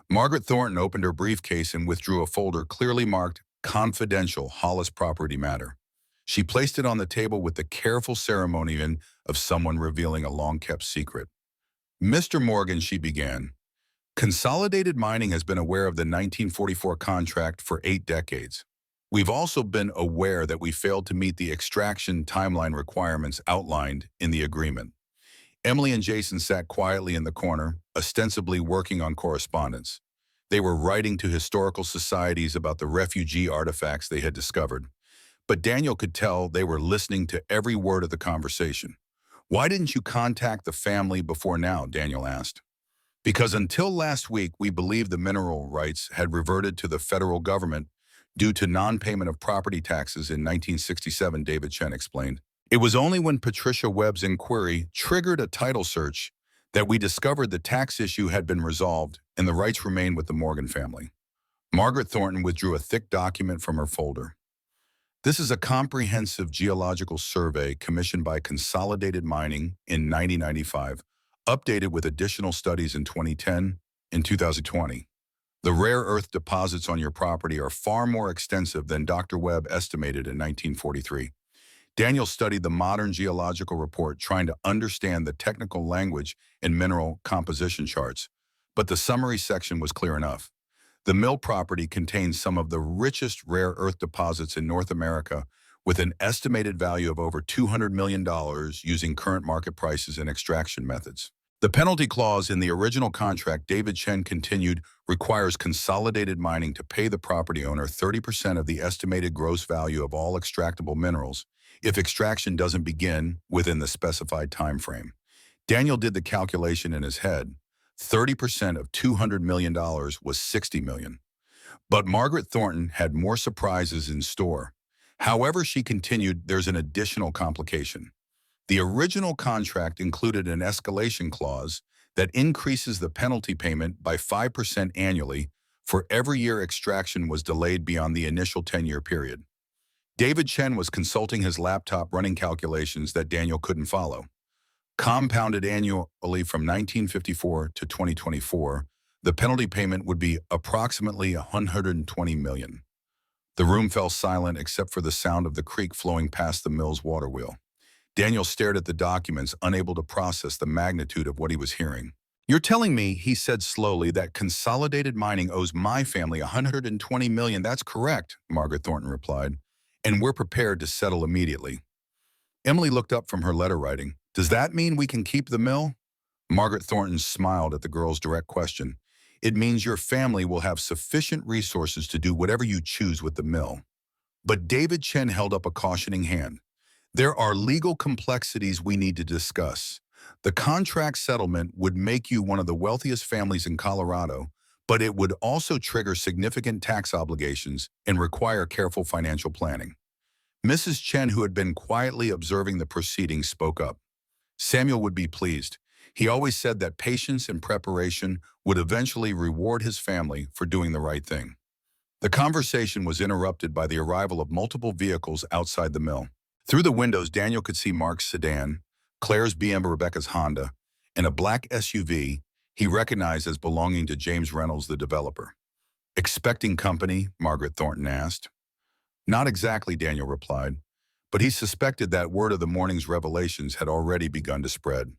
Margaret Thornton opened her briefcase and withdrew a folder clearly marked "Confidential Hollis Property Matter." She placed it on the table with the careful ceremony of someone revealing a long-kept secret. "Mr. Morgan," she began, "Consolidated Mining has been aware of the 1944 contract for 8 decades. We've also been aware that we failed to meet the extraction timeline requirements outlined in the agreement." Emily and Jason sat quietly in the corner, ostensibly working on correspondence. They were writing to historical societies about the refugee artifacts they had discovered. But Daniel could tell they were listening to every word of the conversation. "Why didn't you contact the family before now?" Daniel asked. "Because until last week, we believed the mineral rights had reverted to the federal government due to non-payment of property taxes in 1967, David Chen explained. "It was only when Patricia Webb's inquiry triggered a title search that we discovered the tax issue had been resolved and the rights remained with the Morgan family. Margaret Thornton withdrew a thick document from her folder. This is a comprehensive geological survey commissioned by Consolidated Mining in 1995, updated with additional studies in 2010 and 2020. The rare earth deposits on your property are far more extensive than Dr. Webb estimated in 1943. Daniel studied the modern geological report trying to understand the technical language and mineral composition charts, but the summary section was clear enough. The mill property contains some of the richest rare earth deposits in North America, with an estimated value of over $200 million using current market prices and extraction methods. The penalty clause in the original contract, David Chen continued, requires Consolidated Mining to pay the property owner 30% of the estimated gross value of all extractable minerals if extraction doesn't begin within the specified time frame. Daniel did the calculation in his head. 30% of $200 million was $60 million. But Margaret Thornton had more surprises in store. However, she continued, there's an additional complication. The original contract included an escalation clause that increases the penalty payment by 5% annually for every year extraction was delayed beyond the initial 10-year period. David Chen was consulting his laptop running calculations that Daniel couldn't follow. Compounded annually from 1954 to 2024, the penalty payment would be approximately $120 million. The room fell silent except for the sound of the creek flowing past the mill's water wheel. Daniel stared at the documents, unable to process the magnitude of what he was hearing. "You're telling me," he said slowly, "that Consolidated Mining owes my family $120 million. That's correct," Margaret Thornton replied, "and we're prepared to settle immediately." Emily looked up from her letter writing. "Does that mean we can keep the mill?" Margaret Thornton smiled at the girl's direct question. "It means your family will have sufficient resources to do whatever you choose with the mill." But David Chen held up a cautioning hand. "There are legal complexities we need to discuss. The contract settlement would make you one of the wealthiest families in Colorado, but it would also trigger significant tax obligations and require careful financial planning." Mrs. Chen, who had been quietly observing the proceedings, spoke up. "Samuel would be pleased. He always said that patience and preparation would eventually reward his family for doing the right thing." The conversation was interrupted by the arrival of multiple vehicles outside the mill. Through the windows, Daniel could see Mark's sedan, Claire's BM, Rebecca's Honda, and a black SUV he recognized as belonging to James Reynolds, the developer. "Expecting company?" Margaret Thornton asked. "Not exactly," Daniel replied, but he suspected that word of the morning's revelations had already begun to spread.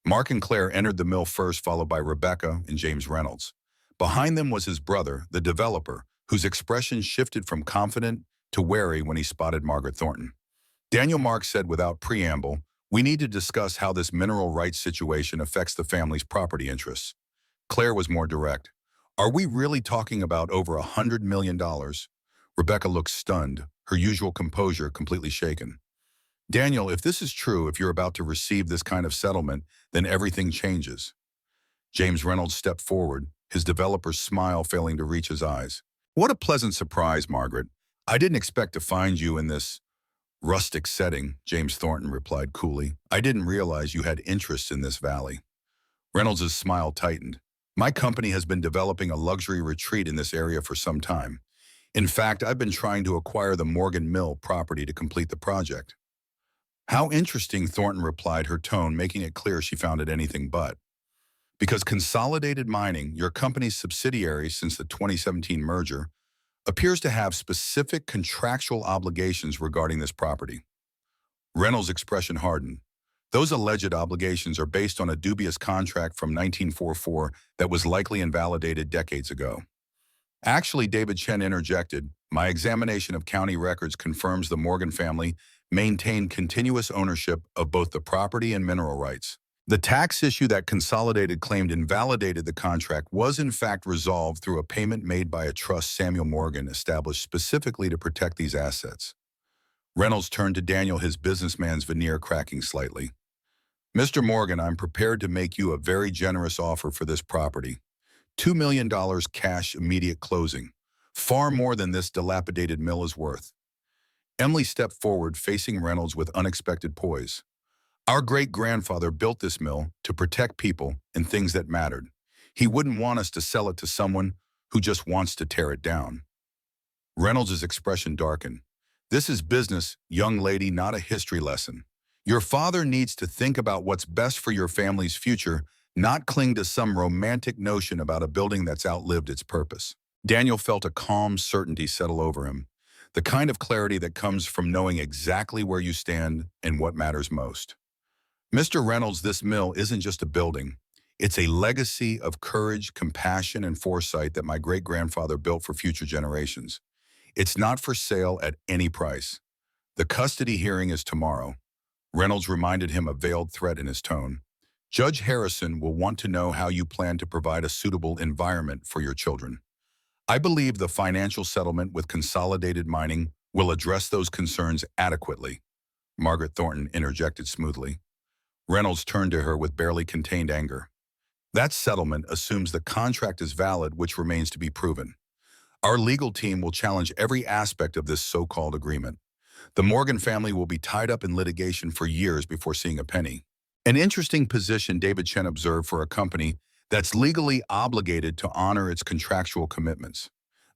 Mark and Claire entered the mill first, followed by Rebecca and James Reynolds. Behind them was his brother, the developer, whose expression shifted from confident to wary when he spotted Margaret Thornton. Daniel Mark said without preamble, "We need to discuss how this mineral rights situation affects the family's property interests." Claire was more direct. "Are we really talking about over $100 million? Rebecca looked stunned, her usual composure completely shaken. "Daniel, if this is true, if you're about to receive this kind of settlement, then everything changes." James Reynolds stepped forward, his developer's smile failing to reach his eyes. "What a pleasant surprise, Margaret. I didn't expect to find you in this rustic setting," James Thornton replied coolly. "I didn't realize you had interests in this valley." Reynolds' smile tightened. "My company has been developing a luxury retreat in this area for some time. In fact, I've been trying to acquire the Morgan Mill property to complete the project." "How interesting," Thornton replied, her tone making it clear she found it anything but. "Because Consolidated Mining, your company's subsidiary since the 2017 merger, appears to have specific contractual obligations regarding this property." Reynolds' expression hardened. "Those alleged obligations are based on a dubious contract from 1944 that was likely invalidated decades ago." "Actually," David Chen interjected, "my examination of county records confirms the Morgan family maintained continuous ownership of both the property and mineral rights. The tax issue that Consolidated claimed invalidated the contract was in fact resolved through a payment made by a trust Samuel Morgan established specifically to protect these assets." Reynolds turned to Daniel, his businessman's veneer cracking slightly. "Mr. Morgan, I'm prepared to make you a very generous offer for this property. $2 million cash, immediate closing. Far more than this dilapidated mill is worth." Emily stepped forward, facing Reynolds with unexpected poise. Our great-grandfather built this mill to protect people and things that mattered. He wouldn't want us to sell it to someone who just wants to tear it down. Reynolds' expression darkened. This is business, young lady, not a history lesson. Your father needs to think about what's best for your family's future, not cling to some romantic notion about a building that's outlived its purpose. Daniel felt a calm certainty settle over him, the kind of clarity that comes from knowing exactly where you stand and what matters most. Mr. Reynolds, this mill isn't just a building. It's a legacy of courage, compassion, and foresight that my great-grandfather built for future generations. It's not for sale at any price. The custody hearing is tomorrow. Reynolds reminded him, a veiled threat in his tone. Judge Harrison will want to know how you plan to provide a suitable environment for your children. I believe the financial settlement with Consolidated Mining will address those concerns adequately, Margaret Thornton interjected smoothly. Reynolds turned to her with barely contained anger. That settlement assumes the contract is valid, which remains to be proven. Our legal team will challenge every aspect of this so-called agreement. The Morgan family will be tied up in litigation for years before seeing a penny. An interesting position, David Chen observed, for a company that's legally obligated to honor its contractual commitments,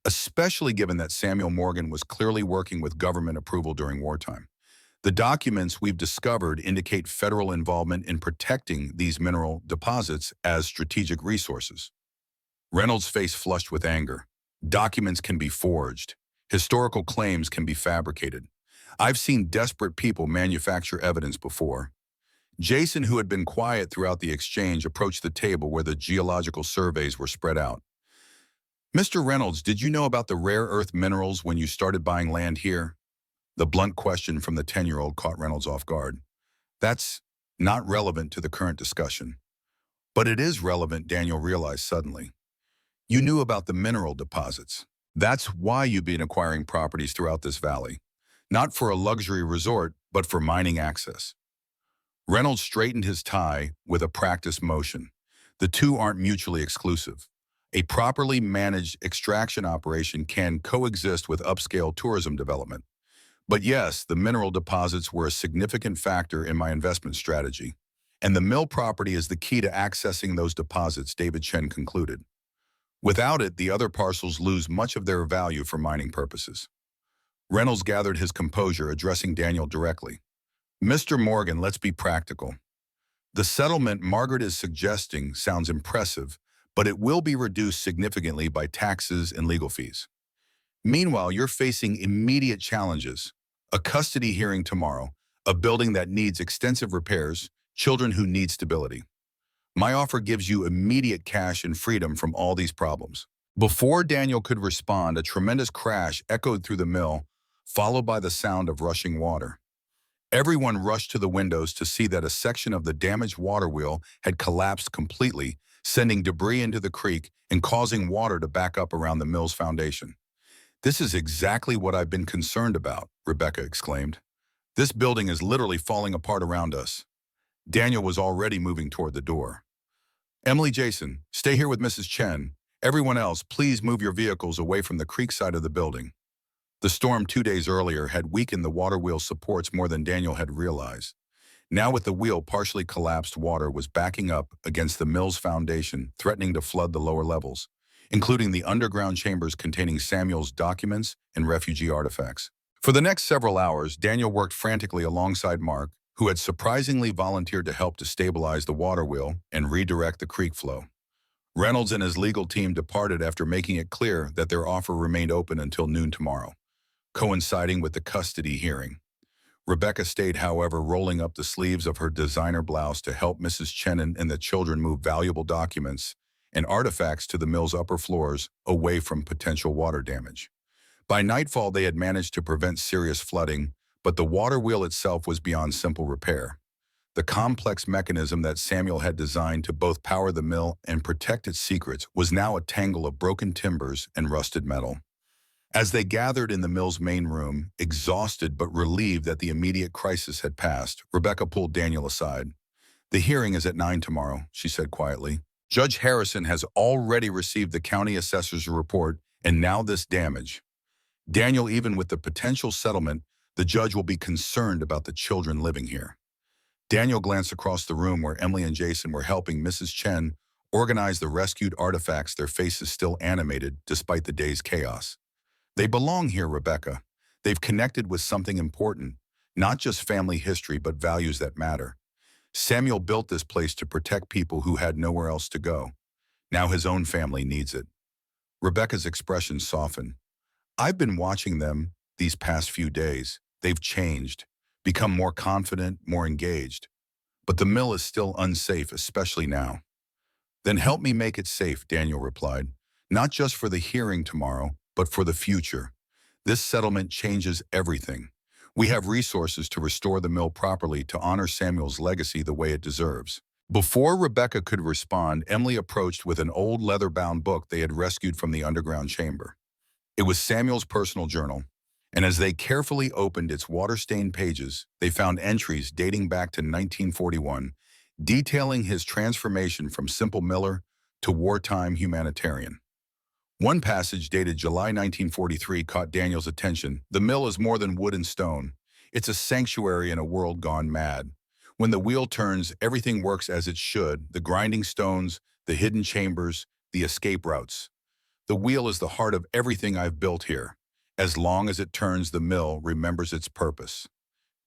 especially given that Samuel Morgan was clearly working with government approval during wartime. The documents we've discovered indicate federal involvement in protecting these mineral deposits as strategic resources. Reynolds' face flushed with anger. Documents can be forged. Historical claims can be fabricated. I've seen desperate people manufacture evidence before. Jason, who had been quiet throughout the exchange, approached the table where the geological surveys were spread out. Mr. Reynolds, did you know about the rare earth minerals when you started buying land here? The blunt question from the 10-year-old caught Reynolds off guard. That's not relevant to the current discussion. But it is relevant, Daniel realized suddenly. You knew about the mineral deposits. That's why you've been acquiring properties throughout this valley. Not for a luxury resort, but for mining access. Reynolds straightened his tie with a practiced motion. The two aren't mutually exclusive. A properly managed extraction operation can coexist with upscale tourism development. But yes, the mineral deposits were a significant factor in my investment strategy. And the mill property is the key to accessing those deposits, David Chen concluded. Without it, the other parcels lose much of their value for mining purposes. Reynolds gathered his composure, addressing Daniel directly. Mr. Morgan, let's be practical. The settlement Margaret is suggesting sounds impressive, but it will be reduced significantly by taxes and legal fees. Meanwhile, you're facing immediate challenges. A custody hearing tomorrow, a building that needs extensive repairs, children who need stability. My offer gives you immediate cash and freedom from all these problems. Before Daniel could respond, a tremendous crash echoed through the mill, followed by the sound of rushing water. Everyone rushed to the windows to see that a section of the damaged water wheel had collapsed completely, sending debris into the creek and causing water to back up around the mill's foundation. This is exactly what I've been concerned about, Rebecca exclaimed. This building is literally falling apart around us. Daniel was already moving toward the door. Emily, Jason, stay here with Mrs. Chen. Everyone else, please move your vehicles away from the creek side of the building. The storm 2 days earlier had weakened the water wheel supports more than Daniel had realized. Now, with the wheel partially collapsed, water was backing up against the mill's foundation, threatening to flood the lower levels, including the underground chambers containing Samuel's documents and refugee artifacts. For the next several hours, Daniel worked frantically alongside Mark, who had surprisingly volunteered to help to stabilize the water wheel and redirect the creek flow. Reynolds and his legal team departed after making it clear that their offer remained open until noon tomorrow, coinciding with the custody hearing. Rebecca stayed, however, rolling up the sleeves of her designer blouse to help Mrs. Chen and the children move valuable documents and artifacts to the mill's upper floors away from potential water damage. By nightfall, they had managed to prevent serious flooding, but the water wheel itself was beyond simple repair. The complex mechanism that Samuel had designed to both power the mill and protect its secrets was now a tangle of broken timbers and rusted metal. As they gathered in the mill's main room, exhausted but relieved that the immediate crisis had passed, Rebecca pulled Daniel aside. The hearing is at 9 tomorrow, she said quietly. Judge Harrison has already received the county assessor's report, and now this damage. Daniel, even with the potential settlement, the judge will be concerned about the children living here. Daniel glanced across the room where Emily and Jason were helping Mrs. Chen organize the rescued artifacts, their faces still animated despite the day's chaos. They belong here, Rebecca. They've connected with something important, not just family history, but values that matter. Samuel built this place to protect people who had nowhere else to go. Now his own family needs it. Rebecca's expression softened. I've been watching them these past few days. They've changed, become more confident, more engaged. But the mill is still unsafe, especially now. Then help me make it safe, Daniel replied. Not just for the hearing tomorrow, but for the future. This settlement changes everything. We have resources to restore the mill properly to honor Samuel's legacy the way it deserves. Before Rebecca could respond, Emily approached with an old leather-bound book they had rescued from the underground chamber. It was Samuel's personal journal, and as they carefully opened its water-stained pages, they found entries dating back to 1941, detailing his transformation from simple miller to wartime humanitarian. One passage dated July 1943 caught Daniel's attention. The mill is more than wood and stone. It's a sanctuary in a world gone mad. When the wheel turns, everything works as it should, the grinding stones, the hidden chambers, the escape routes. The wheel is the heart of everything I've built here. As long as it turns, the mill remembers its purpose.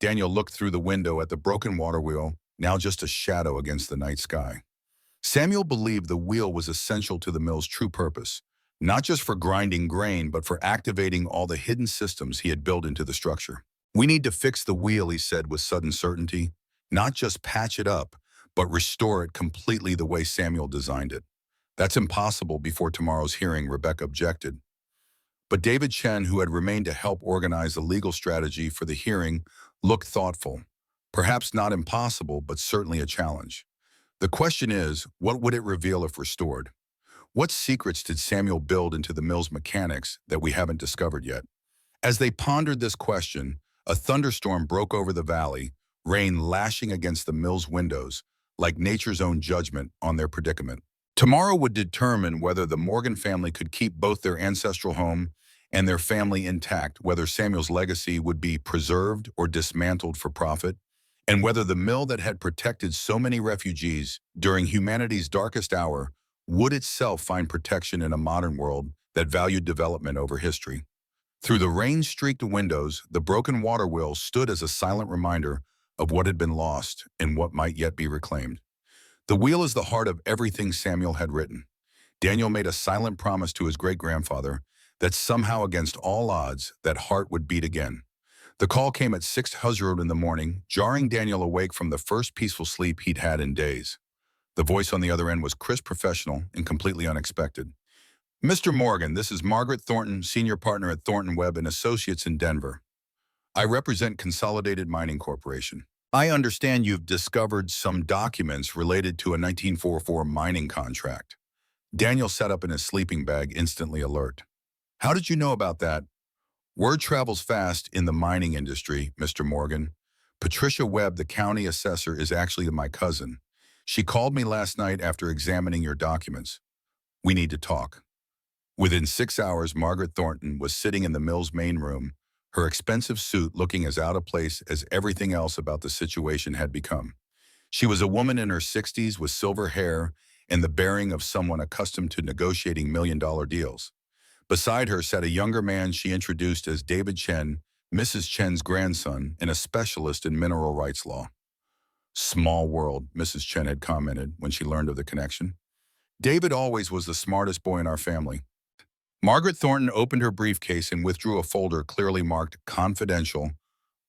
Daniel looked through the window at the broken water wheel, now just a shadow against the night sky. Samuel believed the wheel was essential to the mill's true purpose, not just for grinding grain, but for activating all the hidden systems he had built into the structure. We need to fix the wheel, he said with sudden certainty. Not just patch it up, but restore it completely the way Samuel designed it. That's impossible before tomorrow's hearing, Rebecca objected. But David Chen, who had remained to help organize the legal strategy for the hearing, looked thoughtful. Perhaps not impossible, but certainly a challenge. The question is, what would it reveal if restored? What secrets did Samuel build into the mill's mechanics that we haven't discovered yet? As they pondered this question, a thunderstorm broke over the valley, rain lashing against the mill's windows, like nature's own judgment on their predicament. Tomorrow would determine whether the Morgan family could keep both their ancestral home and their family intact, whether Samuel's legacy would be preserved or dismantled for profit, and whether the mill that had protected so many refugees during humanity's darkest hour would itself find protection in a modern world that valued development over history. Through the rain-streaked windows, the broken water wheel stood as a silent reminder of what had been lost and what might yet be reclaimed. The wheel is the heart of everything Samuel had written. Daniel made a silent promise to his great-grandfather that somehow, against all odds, that heart would beat again. The call came at 6:00 in the morning, jarring Daniel awake from the first peaceful sleep he'd had in days. The voice on the other end was crisp, professional, and completely unexpected. Mr. Morgan, this is Margaret Thornton, senior partner at Thornton Webb and Associates in Denver. I represent Consolidated Mining Corporation. I understand you've discovered some documents related to a 1944 mining contract. Daniel sat up in his sleeping bag, instantly alert. How did you know about that? Word travels fast in the mining industry, Mr. Morgan. Patricia Webb, the county assessor, is actually my cousin. She called me last night after examining your documents. We need to talk. Within 6 hours, Margaret Thornton was sitting in the mill's main room, her expensive suit looking as out of place as everything else about the situation had become. She was a woman in her 60s with silver hair and the bearing of someone accustomed to negotiating million-dollar deals. Beside her sat a younger man she introduced as David Chen, Mrs. Chen's grandson and a specialist in mineral rights law. Small world, Mrs. Chen had commented when she learned of the connection. David always was the smartest boy in our family. Margaret Thornton opened her briefcase and withdrew a folder clearly marked Confidential,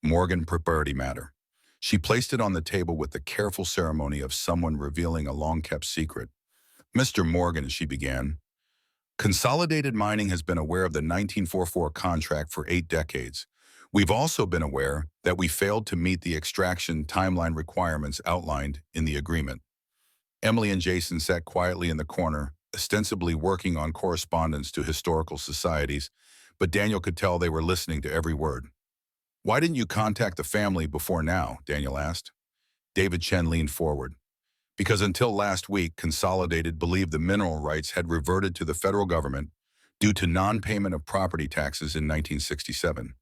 Morgan Property Matter. She placed it on the table with the careful ceremony of someone revealing a long-kept secret. Mr. Morgan, she began, Consolidated Mining has been aware of the 1944 contract for 8 decades. We've also been aware that we failed to meet the extraction timeline requirements outlined in the agreement. Emily and Jason sat quietly in the corner, ostensibly working on correspondence to historical societies, but Daniel could tell they were listening to every word. Why didn't you contact the family before now? Daniel asked. David Chen leaned forward. Because until last week, Consolidated believed the mineral rights had reverted to the federal government due to non-payment of property taxes in 1967.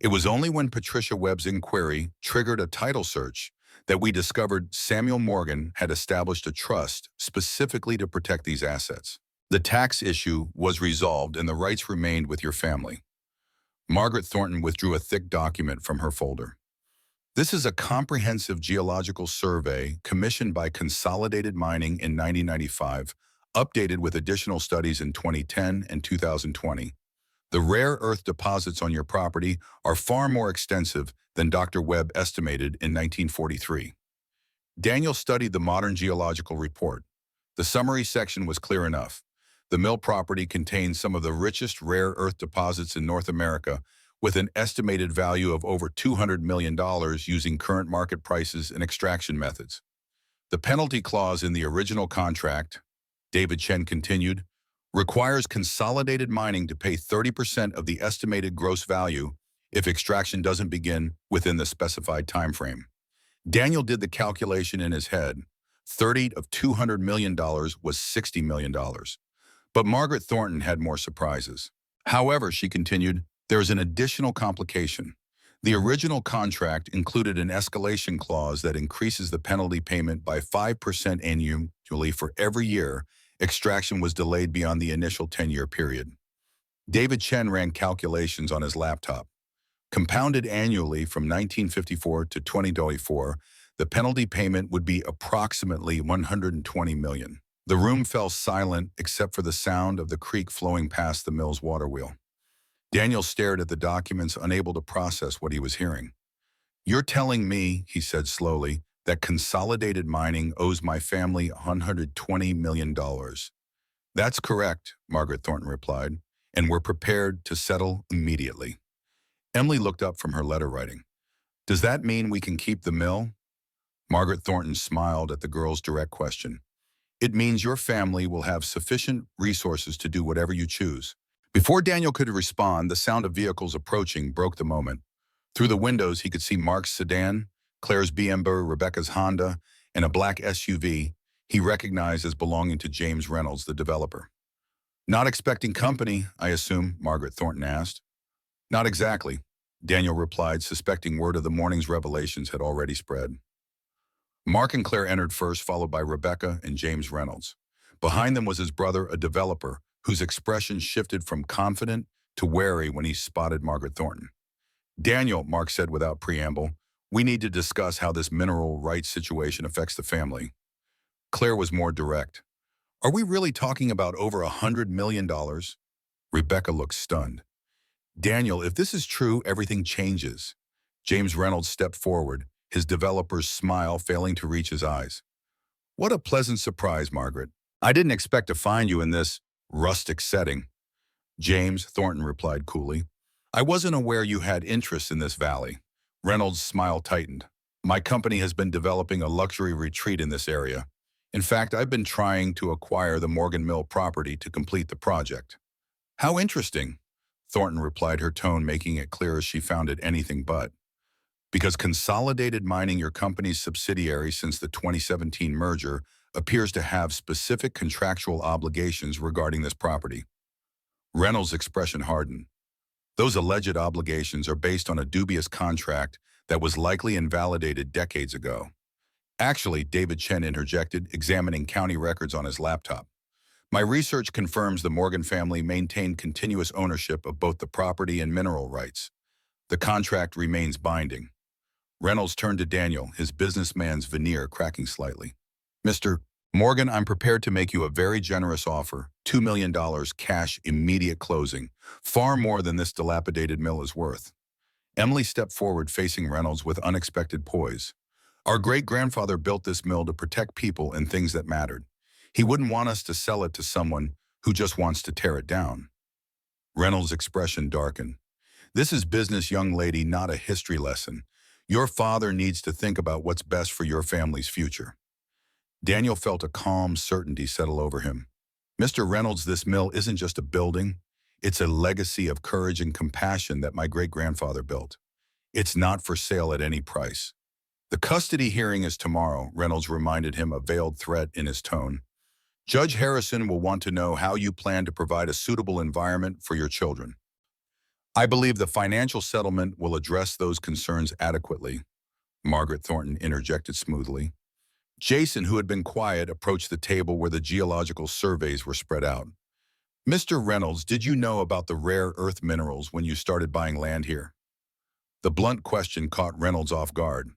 It was only when Patricia Webb's inquiry triggered a title search that we discovered Samuel Morgan had established a trust specifically to protect these assets. The tax issue was resolved and the rights remained with your family. Margaret Thornton withdrew a thick document from her folder. This is a comprehensive geological survey commissioned by Consolidated Mining in 1995, updated with additional studies in 2010 and 2020. The rare earth deposits on your property are far more extensive than Dr. Webb estimated in 1943. Daniel studied the modern geological report. The summary section was clear enough. The mill property contains some of the richest rare earth deposits in North America, with an estimated value of over $200 million using current market prices and extraction methods. The penalty clause in the original contract, David Chen continued, requires Consolidated Mining to pay 30% of the estimated gross value if extraction doesn't begin within the specified time frame. Daniel did the calculation in his head. 30 of $200 million was $60 million. But Margaret Thornton had more surprises. However, she continued, there is an additional complication. The original contract included an escalation clause that increases the penalty payment by 5% annually for every year extraction was delayed beyond the initial 10-year period. David Chen ran calculations on his laptop. Compounded annually from 1954 to 2024, the penalty payment would be approximately $120 million. The room fell silent except for the sound of the creek flowing past the mill's water wheel. Daniel stared at the documents, unable to process what he was hearing. You're telling me, he said slowly, that Consolidated Mining owes my family $120 million. That's correct, Margaret Thornton replied, and we're prepared to settle immediately. Emily looked up from her letter writing. Does that mean we can keep the mill? Margaret Thornton smiled at the girl's direct question. It means your family will have sufficient resources to do whatever you choose. Before Daniel could respond, the sound of vehicles approaching broke the moment. Through the windows, he could see Mark's sedan, Claire's BMW, Rebecca's Honda, and a black SUV he recognized as belonging to James Reynolds, the developer. Not expecting company, I assume, Margaret Thornton asked. Not exactly, Daniel replied, suspecting word of the morning's revelations had already spread. Mark and Claire entered first, followed by Rebecca and James Reynolds. Behind them was his brother, a developer, whose expression shifted from confident to wary when he spotted Margaret Thornton. Daniel, Mark said without preamble, we need to discuss how this mineral rights situation affects the family. Claire was more direct. Are we really talking about over $100 million? Rebecca looked stunned. Daniel, if this is true, everything changes. James Reynolds stepped forward, his developer's smile failing to reach his eyes. What a pleasant surprise, Margaret. I didn't expect to find you in this rustic setting. James, Thornton replied coolly. I wasn't aware you had interest in this valley. Reynolds' smile tightened. My company has been developing a luxury retreat in this area. In fact, I've been trying to acquire the Morgan Mill property to complete the project. How interesting, Thornton replied, her tone making it clear as she found it anything but. Because Consolidated Mining, your company's subsidiary since the 2017 merger, appears to have specific contractual obligations regarding this property. Reynolds' expression hardened. Those alleged obligations are based on a dubious contract that was likely invalidated decades ago. Actually, David Chen interjected, examining county records on his laptop. My research confirms the Morgan family maintained continuous ownership of both the property and mineral rights. The contract remains binding. Reynolds turned to Daniel, his businessman's veneer cracking slightly. Mr. Morgan, I'm prepared to make you a very generous offer, $2 million cash immediate closing, far more than this dilapidated mill is worth. Emily stepped forward, facing Reynolds with unexpected poise. Our great-grandfather built this mill to protect people and things that mattered. He wouldn't want us to sell it to someone who just wants to tear it down. Reynolds' expression darkened. This is business, young lady, not a history lesson. Your father needs to think about what's best for your family's future. Daniel felt a calm certainty settle over him. Mr. Reynolds, this mill isn't just a building. It's a legacy of courage and compassion that my great-grandfather built. It's not for sale at any price. The custody hearing is tomorrow, Reynolds reminded him, a veiled threat in his tone. Judge Harrison will want to know how you plan to provide a suitable environment for your children. I believe the financial settlement will address those concerns adequately. Margaret Thornton interjected smoothly. Jason, who had been quiet, approached the table where the geological surveys were spread out. Mr. Reynolds, did you know about the rare earth minerals when you started buying land here? The blunt question caught Reynolds off guard.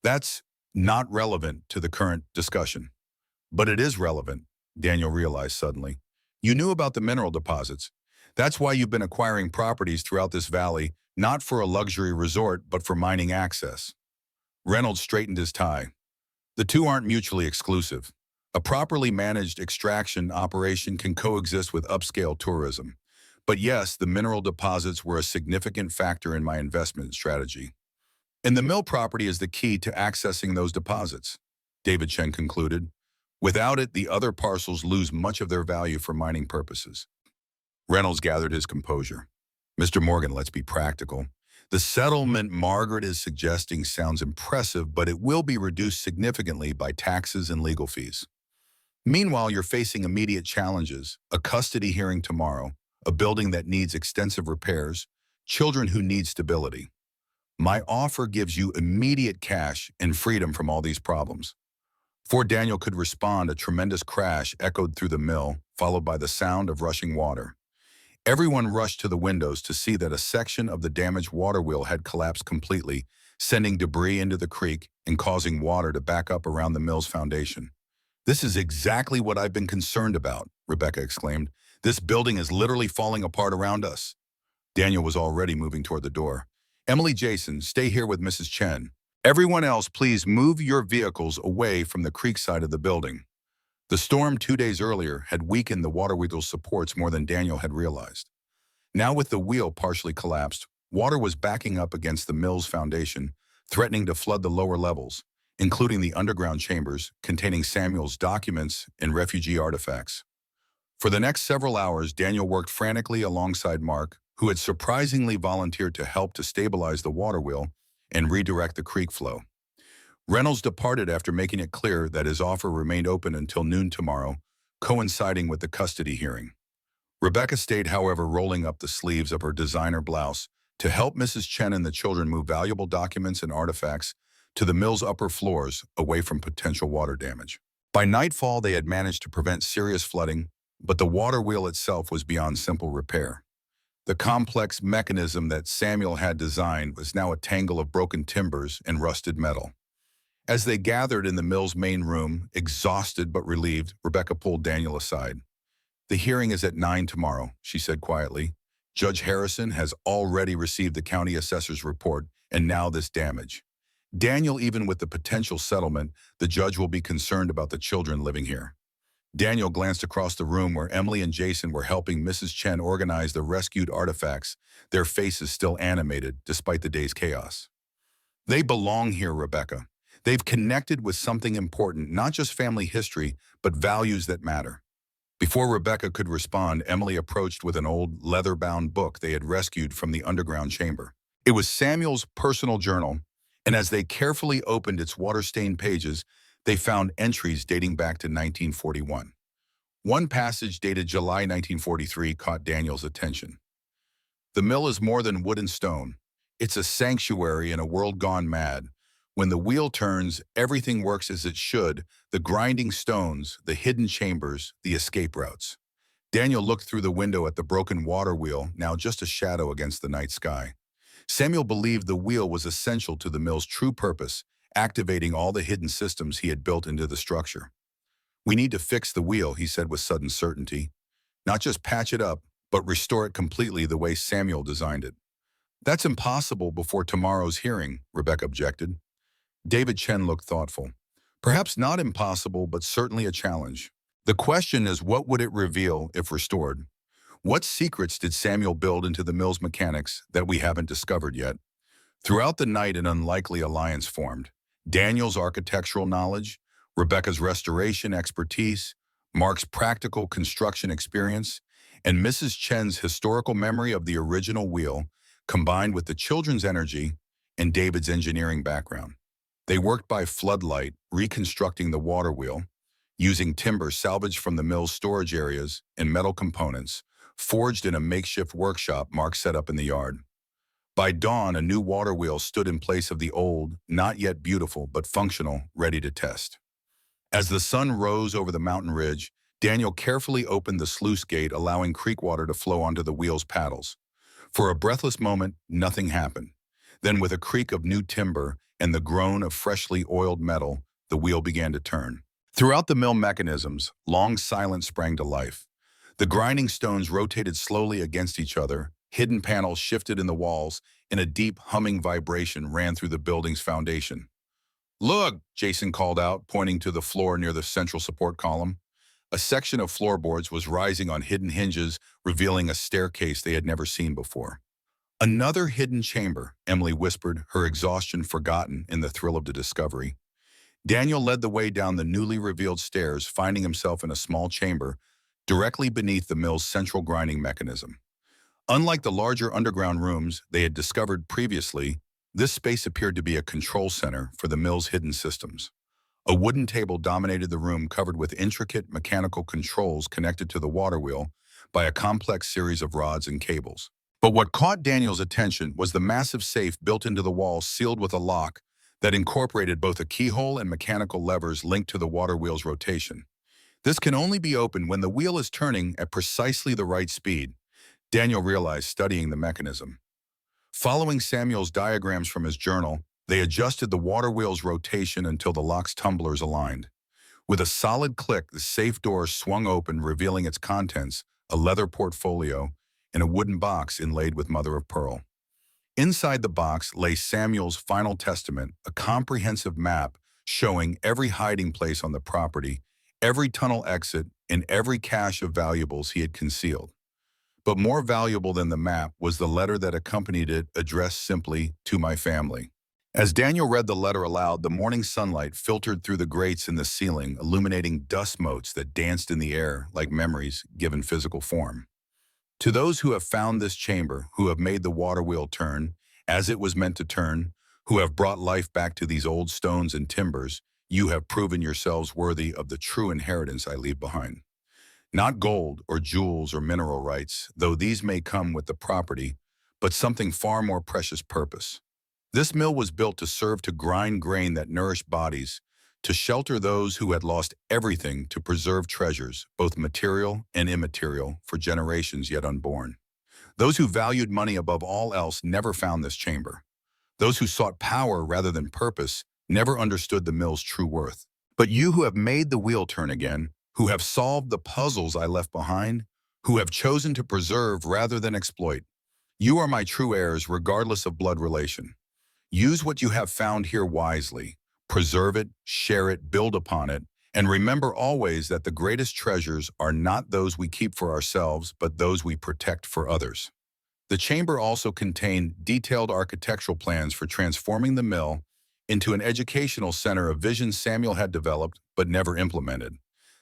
That's not relevant to the current discussion. But it is relevant, Daniel realized suddenly. You knew about the mineral deposits. That's why you've been acquiring properties throughout this valley, not for a luxury resort, but for mining access. Reynolds straightened his tie. The two aren't mutually exclusive. A properly managed extraction operation can coexist with upscale tourism. But yes, the mineral deposits were a significant factor in my investment strategy. And the mill property is the key to accessing those deposits, David Chen concluded. Without it, the other parcels lose much of their value for mining purposes. Reynolds gathered his composure. Mr. Morgan, let's be practical. The settlement Margaret is suggesting sounds impressive, but it will be reduced significantly by taxes and legal fees. Meanwhile, you're facing immediate challenges, a custody hearing tomorrow, a building that needs extensive repairs, children who need stability. My offer gives you immediate cash and freedom from all these problems. Before Daniel could respond, a tremendous crash echoed through the mill, followed by the sound of rushing water. Everyone rushed to the windows to see that a section of the damaged water wheel had collapsed completely, sending debris into the creek and causing water to back up around the mill's foundation. This is exactly what I've been concerned about, Rebecca exclaimed. This building is literally falling apart around us. Daniel was already moving toward the door. Emily, Jason, stay here with Mrs. Chen. Everyone else, please move your vehicles away from the creek side of the building. The storm 2 days earlier had weakened the water wheel's supports more than Daniel had realized. Now with the wheel partially collapsed, water was backing up against the mill's foundation, threatening to flood the lower levels, including the underground chambers containing Samuel's documents and refugee artifacts. For the next several hours, Daniel worked frantically alongside Mark, who had surprisingly volunteered to help to stabilize the water wheel and redirect the creek flow. Reynolds departed after making it clear that his offer remained open until noon tomorrow, coinciding with the custody hearing. Rebecca stayed, however, rolling up the sleeves of her designer blouse to help Mrs. Chen and the children move valuable documents and artifacts to the mill's upper floors away from potential water damage. By nightfall, they had managed to prevent serious flooding, but the water wheel itself was beyond simple repair. The complex mechanism that Samuel had designed was now a tangle of broken timbers and rusted metal. As they gathered in the mill's main room, exhausted but relieved, Rebecca pulled Daniel aside. The hearing is at 9 tomorrow, she said quietly. Judge Harrison has already received the county assessor's report, and now this damage. Daniel, even with the potential settlement, the judge will be concerned about the children living here. Daniel glanced across the room where Emily and Jason were helping Mrs. Chen organize the rescued artifacts, their faces still animated despite the day's chaos. They belong here, Rebecca. They've connected with something important, not just family history, but values that matter. Before Rebecca could respond, Emily approached with an old leather-bound book they had rescued from the underground chamber. It was Samuel's personal journal, and as they carefully opened its water-stained pages, they found entries dating back to 1941. One passage dated July 1943 caught Daniel's attention. The mill is more than wood and stone. It's a sanctuary in a world gone mad. When the wheel turns, everything works as it should, the grinding stones, the hidden chambers, the escape routes. Daniel looked through the window at the broken water wheel, now just a shadow against the night sky. Samuel believed the wheel was essential to the mill's true purpose, activating all the hidden systems he had built into the structure. We need to fix the wheel, he said with sudden certainty. Not just patch it up, but restore it completely the way Samuel designed it. That's impossible before tomorrow's hearing, Rebecca objected. David Chen looked thoughtful. Perhaps not impossible, but certainly a challenge. The question is, what would it reveal if restored? What secrets did Samuel build into the mill's mechanics that we haven't discovered yet? Throughout the night, an unlikely alliance formed. Daniel's architectural knowledge, Rebecca's restoration expertise, Mark's practical construction experience, and Mrs. Chen's historical memory of the original wheel, combined with the children's energy and David's engineering background. They worked by floodlight, reconstructing the water wheel, using timber salvaged from the mill's storage areas and metal components, forged in a makeshift workshop Mark set up in the yard. By dawn, a new water wheel stood in place of the old, not yet beautiful, but functional, ready to test. As the sun rose over the mountain ridge, Daniel carefully opened the sluice gate, allowing creek water to flow onto the wheel's paddles. For a breathless moment, nothing happened. Then, with a creak of new timber and the groan of freshly oiled metal, the wheel began to turn. Throughout the mill mechanisms, long silence sprang to life. The grinding stones rotated slowly against each other, hidden panels shifted in the walls, and a deep, humming vibration ran through the building's foundation. "Look," Jason called out, pointing to the floor near the central support column. A section of floorboards was rising on hidden hinges, revealing a staircase they had never seen before. "Another hidden chamber," Emily whispered, her exhaustion forgotten in the thrill of the discovery. Daniel led the way down the newly revealed stairs, finding himself in a small chamber directly beneath the mill's central grinding mechanism. Unlike the larger underground rooms they had discovered previously, this space appeared to be a control center for the mill's hidden systems. A wooden table dominated the room, covered with intricate mechanical controls connected to the water wheel by a complex series of rods and cables. But what caught Daniel's attention was the massive safe built into the wall, sealed with a lock that incorporated both a keyhole and mechanical levers linked to the water wheel's rotation. This can only be opened when the wheel is turning at precisely the right speed, Daniel realized, studying the mechanism. Following Samuel's diagrams from his journal, they adjusted the water wheel's rotation until the lock's tumblers aligned. With a solid click, the safe door swung open, revealing its contents, a leather portfolio and a wooden box inlaid with mother of pearl. Inside the box lay Samuel's final testament, a comprehensive map showing every hiding place on the property, every tunnel exit, and every cache of valuables he had concealed. But more valuable than the map was the letter that accompanied it, addressed simply, "To my family." As Daniel read the letter aloud, the morning sunlight filtered through the grates in the ceiling, illuminating dust motes that danced in the air like memories given physical form. "To those who have found this chamber, who have made the water wheel turn as it was meant to turn, who have brought life back to these old stones and timbers, you have proven yourselves worthy of the true inheritance I leave behind. Not gold or jewels or mineral rights, though these may come with the property, but something far more precious: purpose. This mill was built to serve to grind grain that nourished bodies, to shelter those who had lost everything, to preserve treasures, both material and immaterial, for generations yet unborn. Those who valued money above all else never found this chamber. Those who sought power rather than purpose never understood the mill's true worth. But you who have made the wheel turn again, who have solved the puzzles I left behind, who have chosen to preserve rather than exploit, you are my true heirs regardless of blood relation. Use what you have found here wisely. Preserve it, share it, build upon it, and remember always that the greatest treasures are not those we keep for ourselves, but those we protect for others." The chamber also contained detailed architectural plans for transforming the mill into an educational center, of visions Samuel had developed but never implemented.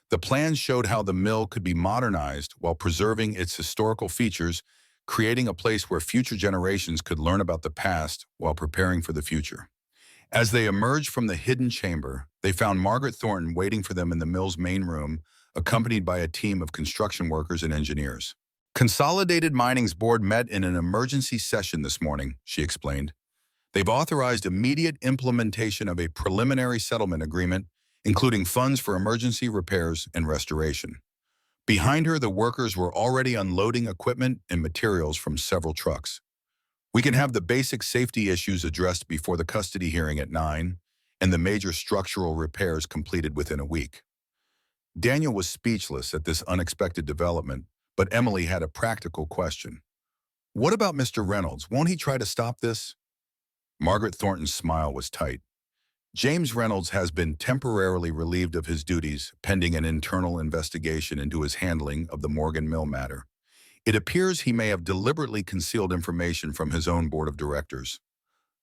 The plans showed how the mill could be modernized while preserving its historical features, creating a place where future generations could learn about the past while preparing for the future. As they emerged from the hidden chamber, they found Margaret Thornton waiting for them in the mill's main room, accompanied by a team of construction workers and engineers. "Consolidated Mining's board met in an emergency session this morning," she explained. "They've authorized immediate implementation of a preliminary settlement agreement, including funds for emergency repairs and restoration." Behind her, the workers were already unloading equipment and materials from several trucks. "We can have the basic safety issues addressed before the custody hearing at 9, and the major structural repairs completed within a week." Daniel was speechless at this unexpected development, but Emily had a practical question. "What about Mr. Reynolds? Won't he try to stop this?" Margaret Thornton's smile was tight. "James Reynolds has been temporarily relieved of his duties pending an internal investigation into his handling of the Morgan Mill matter. It appears he may have deliberately concealed information from his own board of directors."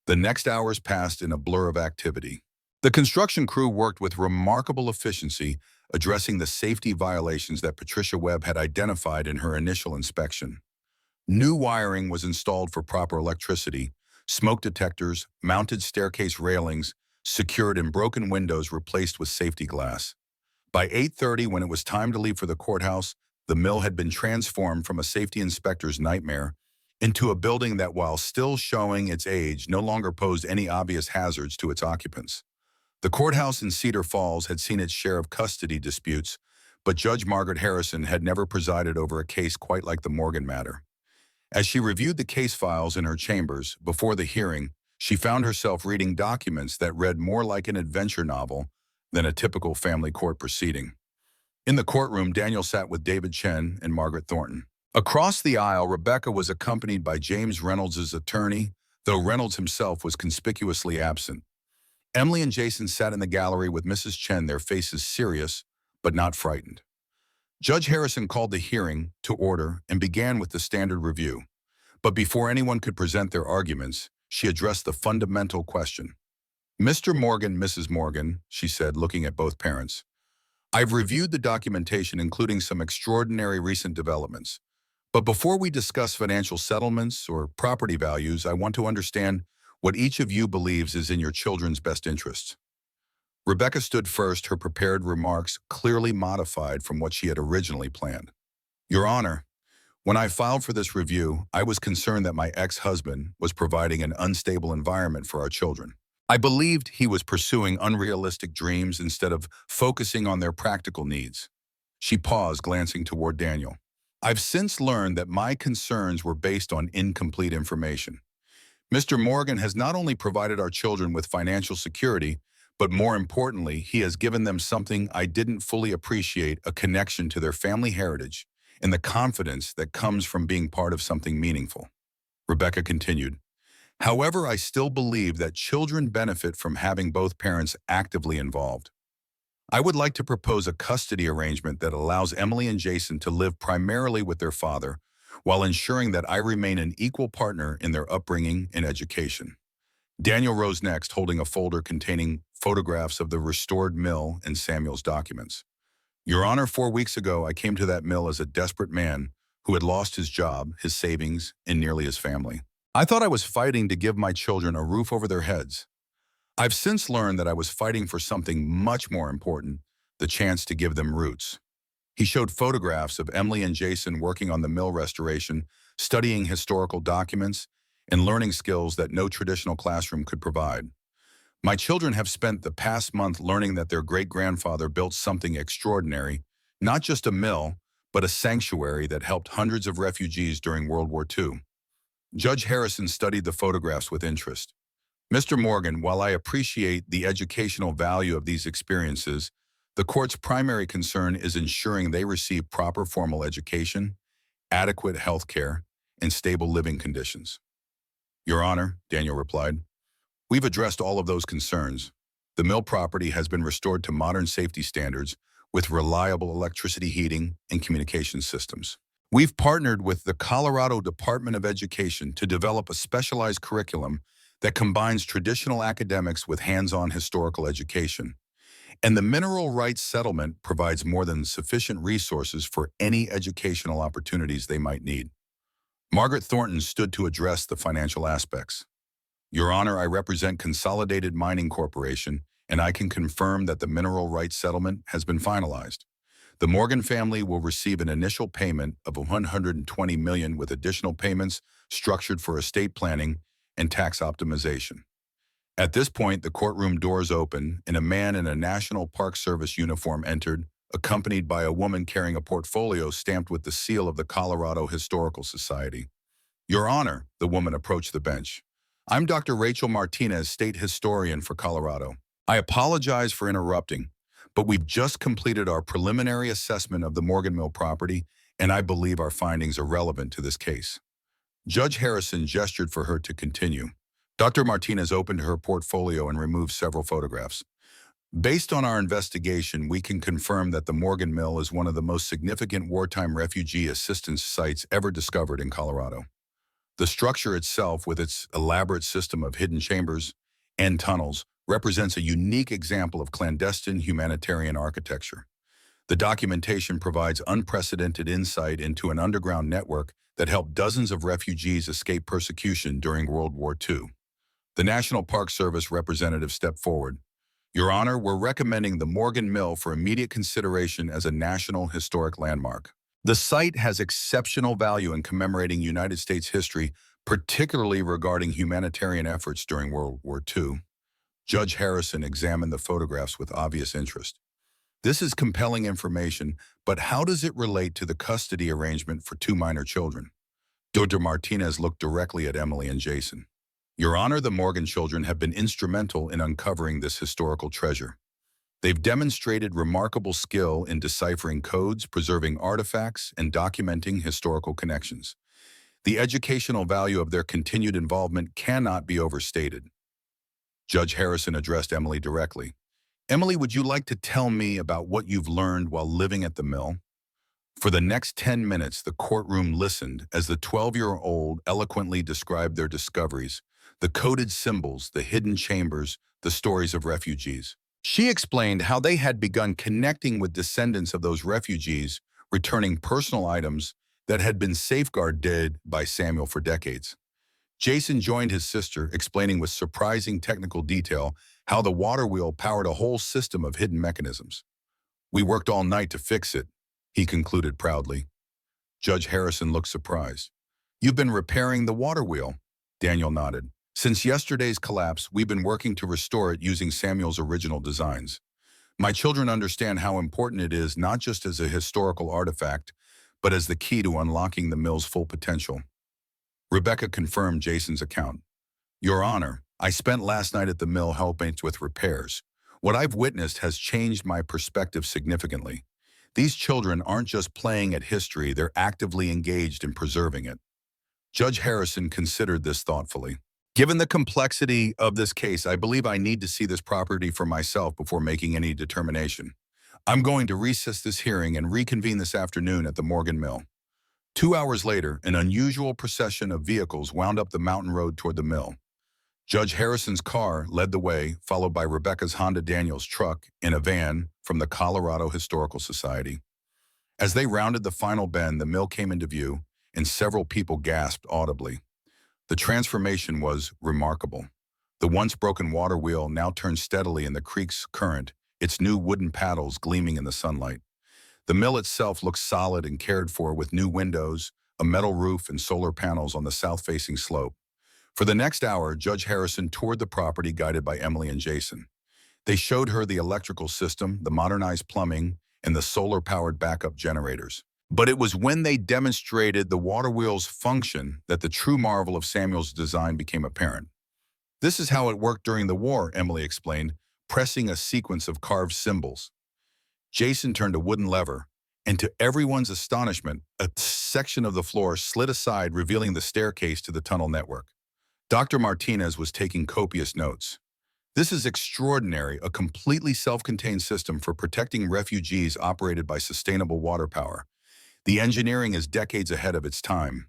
The next hours passed in a blur of activity. The construction crew worked with remarkable efficiency, addressing the safety violations that Patricia Webb had identified in her initial inspection. New wiring was installed for proper electricity, smoke detectors, mounted staircase railings, secured, and broken windows replaced with safety glass. By 8:30, when it was time to leave for the courthouse, the mill had been transformed from a safety inspector's nightmare into a building that, while still showing its age, no longer posed any obvious hazards to its occupants. The courthouse in Cedar Falls had seen its share of custody disputes, but Judge Margaret Harrison had never presided over a case quite like the Morgan matter. As she reviewed the case files in her chambers before the hearing, she found herself reading documents that read more like an adventure novel than a typical family court proceeding. In the courtroom, Daniel sat with David Chen and Margaret Thornton. Across the aisle, Rebecca was accompanied by James Reynolds' attorney, though Reynolds himself was conspicuously absent. Emily and Jason sat in the gallery with Mrs. Chen, their faces serious, but not frightened. Judge Harrison called the hearing to order and began with the standard review. But before anyone could present their arguments, she addressed the fundamental question. "Mr. Morgan, Mrs. Morgan," she said, looking at both parents, "I've reviewed the documentation, including some extraordinary recent developments. But before we discuss financial settlements or property values, I want to understand what each of you believes is in your children's best interests." Rebecca stood first, her prepared remarks clearly modified from what she had originally planned. "Your Honor, when I filed for this review, I was concerned that my ex-husband was providing an unstable environment for our children. I believed he was pursuing unrealistic dreams instead of focusing on their practical needs." She paused, glancing toward Daniel. "I've since learned that my concerns were based on incomplete information. Mr. Morgan has not only provided our children with financial security, but more importantly, he has given them something I didn't fully appreciate: a connection to their family heritage and the confidence that comes from being part of something meaningful." Rebecca continued, "However, I still believe that children benefit from having both parents actively involved. I would like to propose a custody arrangement that allows Emily and Jason to live primarily with their father, while ensuring that I remain an equal partner in their upbringing and education." Daniel rose next, holding a folder containing photographs of the restored mill and Samuel's documents. "Your Honor, 4 weeks ago, I came to that mill as a desperate man who had lost his job, his savings, and nearly his family. I thought I was fighting to give my children a roof over their heads. I've since learned that I was fighting for something much more important: the chance to give them roots." He showed photographs of Emily and Jason working on the mill restoration, studying historical documents, and learning skills that no traditional classroom could provide. "My children have spent the past month learning that their great-grandfather built something extraordinary, not just a mill, but a sanctuary that helped hundreds of refugees during World War II." Judge Harrison studied the photographs with interest. "Mr. Morgan, while I appreciate the educational value of these experiences, the court's primary concern is ensuring they receive proper formal education, adequate health care, and stable living conditions." "Your Honor," Daniel replied, "we've addressed all of those concerns. The mill property has been restored to modern safety standards with reliable electricity, heating, and communication systems. We've partnered with the Colorado Department of Education to develop a specialized curriculum that combines traditional academics with hands-on historical education. And the mineral rights settlement provides more than sufficient resources for any educational opportunities they might need." Margaret Thornton stood to address the financial aspects. "Your Honor, I represent Consolidated Mining Corporation, and I can confirm that the mineral rights settlement has been finalized. The Morgan family will receive an initial payment of $120 million, with additional payments structured for estate planning and tax optimization." At this point, the courtroom doors opened, and a man in a National Park Service uniform entered, accompanied by a woman carrying a portfolio stamped with the seal of the Colorado Historical Society. "Your Honor," the woman approached the bench, "I'm Dr. Rachel Martinez, state historian for Colorado. I apologize for interrupting, but we've just completed our preliminary assessment of the Morgan Mill property, and I believe our findings are relevant to this case." Judge Harrison gestured for her to continue. Dr. Martinez opened her portfolio and removed several photographs. "Based on our investigation, we can confirm that the Morgan Mill is one of the most significant wartime refugee assistance sites ever discovered in Colorado. The structure itself, with its elaborate system of hidden chambers and tunnels, represents a unique example of clandestine humanitarian architecture. The documentation provides unprecedented insight into an underground network that helped dozens of refugees escape persecution during World War II. The National Park Service representative stepped forward. "Your Honor, we're recommending the Morgan Mill for immediate consideration as a National Historic Landmark." The site has exceptional value in commemorating United States history, particularly regarding humanitarian efforts during World War II. Judge Harrison examined the photographs with obvious interest. This is compelling information, but how does it relate to the custody arrangement for two minor children? Dr. Martinez looked directly at Emily and Jason. Your Honor, the Morgan children have been instrumental in uncovering this historical treasure. They've demonstrated remarkable skill in deciphering codes, preserving artifacts, and documenting historical connections. The educational value of their continued involvement cannot be overstated. Judge Harrison addressed Emily directly. Emily, would you like to tell me about what you've learned while living at the mill? For the next 10 minutes, the courtroom listened as the 12-year-old eloquently described their discoveries, the coded symbols, the hidden chambers, the stories of refugees. She explained how they had begun connecting with descendants of those refugees, returning personal items that had been safeguarded by Samuel for decades. Jason joined his sister, explaining with surprising technical detail how the water wheel powered a whole system of hidden mechanisms. We worked all night to fix it, he concluded proudly. Judge Harrison looked surprised. You've been repairing the water wheel? Daniel nodded. Since yesterday's collapse, we've been working to restore it using Samuel's original designs. My children understand how important it is not just as a historical artifact, but as the key to unlocking the mill's full potential. Rebecca confirmed Jason's account. Your Honor, I spent last night at the mill helping with repairs. What I've witnessed has changed my perspective significantly. These children aren't just playing at history, they're actively engaged in preserving it. Judge Harrison considered this thoughtfully. Given the complexity of this case, I believe I need to see this property for myself before making any determination. I'm going to recess this hearing and reconvene this afternoon at the Morgan Mill. 2 hours later, an unusual procession of vehicles wound up the mountain road toward the mill. Judge Harrison's car led the way, followed by Rebecca's Honda Daniels truck in a van from the Colorado Historical Society. As they rounded the final bend, the mill came into view, and several people gasped audibly. The transformation was remarkable. The once broken water wheel now turned steadily in the creek's current, its new wooden paddles gleaming in the sunlight. The mill itself looked solid and cared for with new windows, a metal roof, and solar panels on the south-facing slope. For the next hour, Judge Harrison toured the property guided by Emily and Jason. They showed her the electrical system, the modernized plumbing, and the solar-powered backup generators. But it was when they demonstrated the water wheel's function that the true marvel of Samuel's design became apparent. This is how it worked during the war, Emily explained, pressing a sequence of carved symbols. Jason turned a wooden lever, and to everyone's astonishment, a section of the floor slid aside, revealing the staircase to the tunnel network. Dr. Martinez was taking copious notes. This is extraordinary, a completely self-contained system for protecting refugees operated by sustainable water power. The engineering is decades ahead of its time.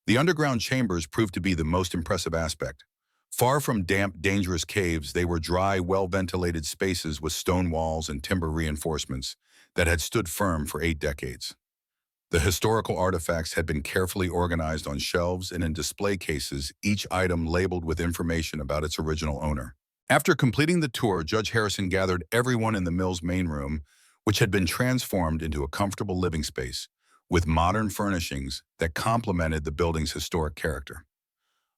The underground chambers proved to be the most impressive aspect. Far from damp, dangerous caves, they were dry, well-ventilated spaces with stone walls and timber reinforcements that had stood firm for 8 decades. The historical artifacts had been carefully organized on shelves and in display cases, each item labeled with information about its original owner. After completing the tour, Judge Harrison gathered everyone in the mill's main room, which had been transformed into a comfortable living space, with modern furnishings that complemented the building's historic character.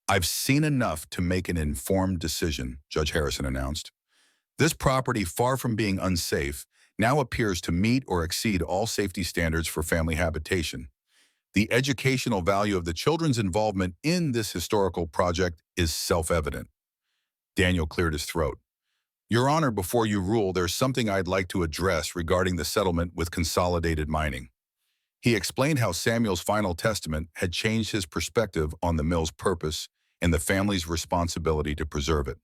I've seen enough to make an informed decision, Judge Harrison announced. This property, far from being unsafe, now appears to meet or exceed all safety standards for family habitation. The educational value of the children's involvement in this historical project is self-evident. Daniel cleared his throat. Your Honor, before you rule, there's something I'd like to address regarding the settlement with Consolidated Mining. He explained how Samuel's final testament had changed his perspective on the mill's purpose and the family's responsibility to preserve it.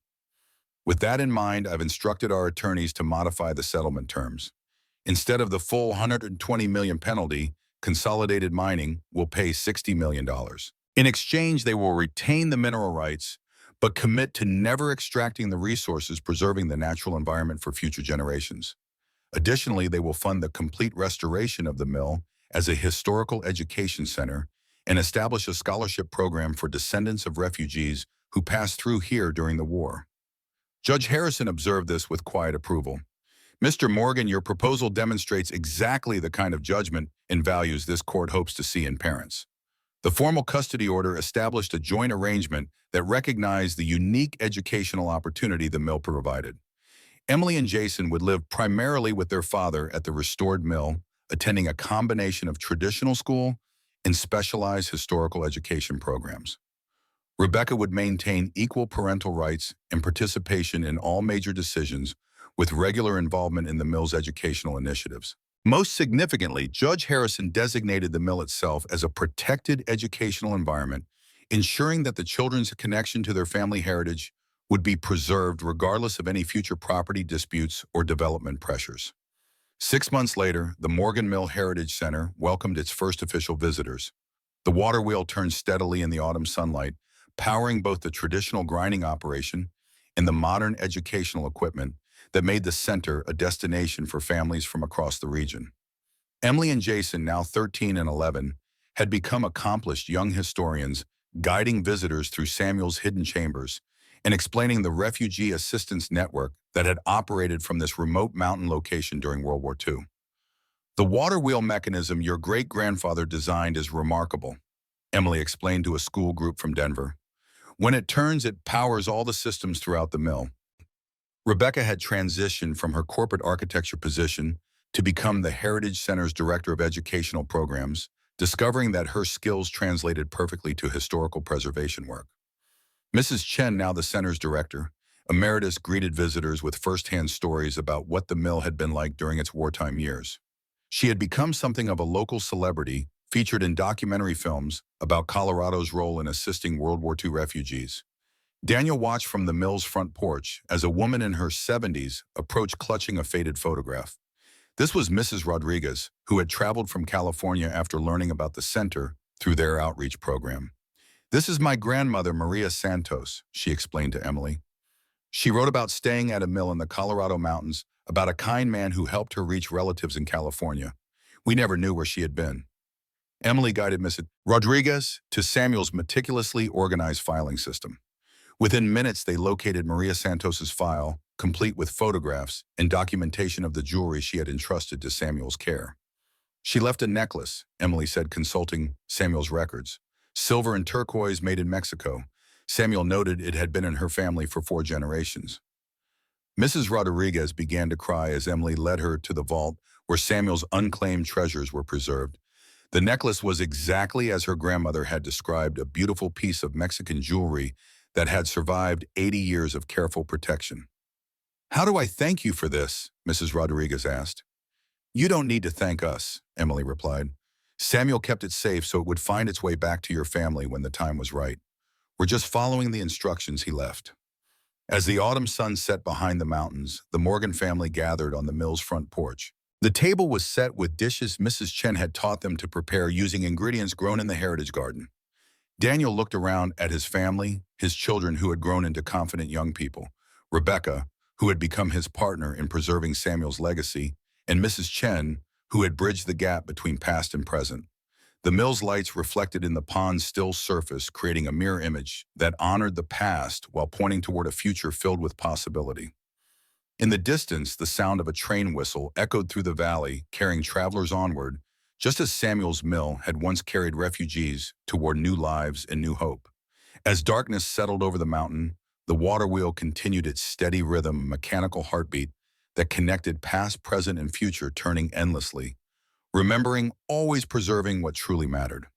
With that in mind, I've instructed our attorneys to modify the settlement terms. Instead of the full $120 million penalty, Consolidated Mining will pay $60 million. In exchange, they will retain the mineral rights, but commit to never extracting the resources, preserving the natural environment for future generations. Additionally, they will fund the complete restoration of the mill as a historical education center and establish a scholarship program for descendants of refugees who passed through here during the war. Judge Harrison observed this with quiet approval. Mr. Morgan, your proposal demonstrates exactly the kind of judgment and values this court hopes to see in parents. The formal custody order established a joint arrangement that recognized the unique educational opportunity the mill provided. Emily and Jason would live primarily with their father at the restored mill, attending a combination of traditional school and specialized historical education programs. Rebecca would maintain equal parental rights and participation in all major decisions, with regular involvement in the mill's educational initiatives. Most significantly, Judge Harrison designated the mill itself as a protected educational environment, ensuring that the children's connection to their family heritage would be preserved regardless of any future property disputes or development pressures. 6 months later, the Morgan Mill Heritage Center welcomed its first official visitors. The water wheel turned steadily in the autumn sunlight, powering both the traditional grinding operation and the modern educational equipment that made the center a destination for families from across the region. Emily and Jason, now 13 and 11, had become accomplished young historians, guiding visitors through Samuel's hidden chambers and explaining the refugee assistance network that had operated from this remote mountain location during World War II. The water wheel mechanism your great-grandfather designed is remarkable, Emily explained to a school group from Denver. When it turns, it powers all the systems throughout the mill. Rebecca had transitioned from her corporate architecture position to become the Heritage Center's Director of Educational Programs, discovering that her skills translated perfectly to historical preservation work. Mrs. Chen, now the center's director, emeritus, greeted visitors with first-hand stories about what the mill had been like during its wartime years. She had become something of a local celebrity, featured in documentary films about Colorado's role in assisting World War II refugees. Daniel watched from the mill's front porch as a woman in her 70s approached clutching a faded photograph. This was Mrs. Rodriguez, who had traveled from California after learning about the center through their outreach program. "This is my grandmother, Maria Santos," she explained to Emily. She wrote about staying at a mill in the Colorado mountains, about a kind man who helped her reach relatives in California. We never knew where she had been. Emily guided Mrs. Rodriguez to Samuel's meticulously organized filing system. Within minutes, they located Maria Santos's file, complete with photographs and documentation of the jewelry she had entrusted to Samuel's care. "She left a necklace," Emily said, consulting Samuel's records. "Silver and turquoise, made in Mexico." Samuel noted it had been in her family for 4 generations. Mrs. Rodriguez began to cry as Emily led her to the vault where Samuel's unclaimed treasures were preserved. The necklace was exactly as her grandmother had described, a beautiful piece of Mexican jewelry that had survived 80 years of careful protection. "How do I thank you for this?" Mrs. Rodriguez asked. "You don't need to thank us," Emily replied. "Samuel kept it safe so it would find its way back to your family when the time was right. We're just following the instructions he left." As the autumn sun set behind the mountains, the Morgan family gathered on the mill's front porch. The table was set with dishes Mrs. Chen had taught them to prepare using ingredients grown in the Heritage Garden. Daniel looked around at his family, his children who had grown into confident young people, Rebecca, who had become his partner in preserving Samuel's legacy, and Mrs. Chen, who had bridged the gap between past and present. The mill's lights reflected in the pond's still surface, creating a mirror image that honored the past while pointing toward a future filled with possibility. In the distance, the sound of a train whistle echoed through the valley, carrying travelers onward, just as Samuel's mill had once carried refugees toward new lives and new hope. As darkness settled over the mountain, the water wheel continued its steady rhythm, mechanical heartbeat that connected past, present, and future, turning endlessly, remembering, always preserving what truly mattered.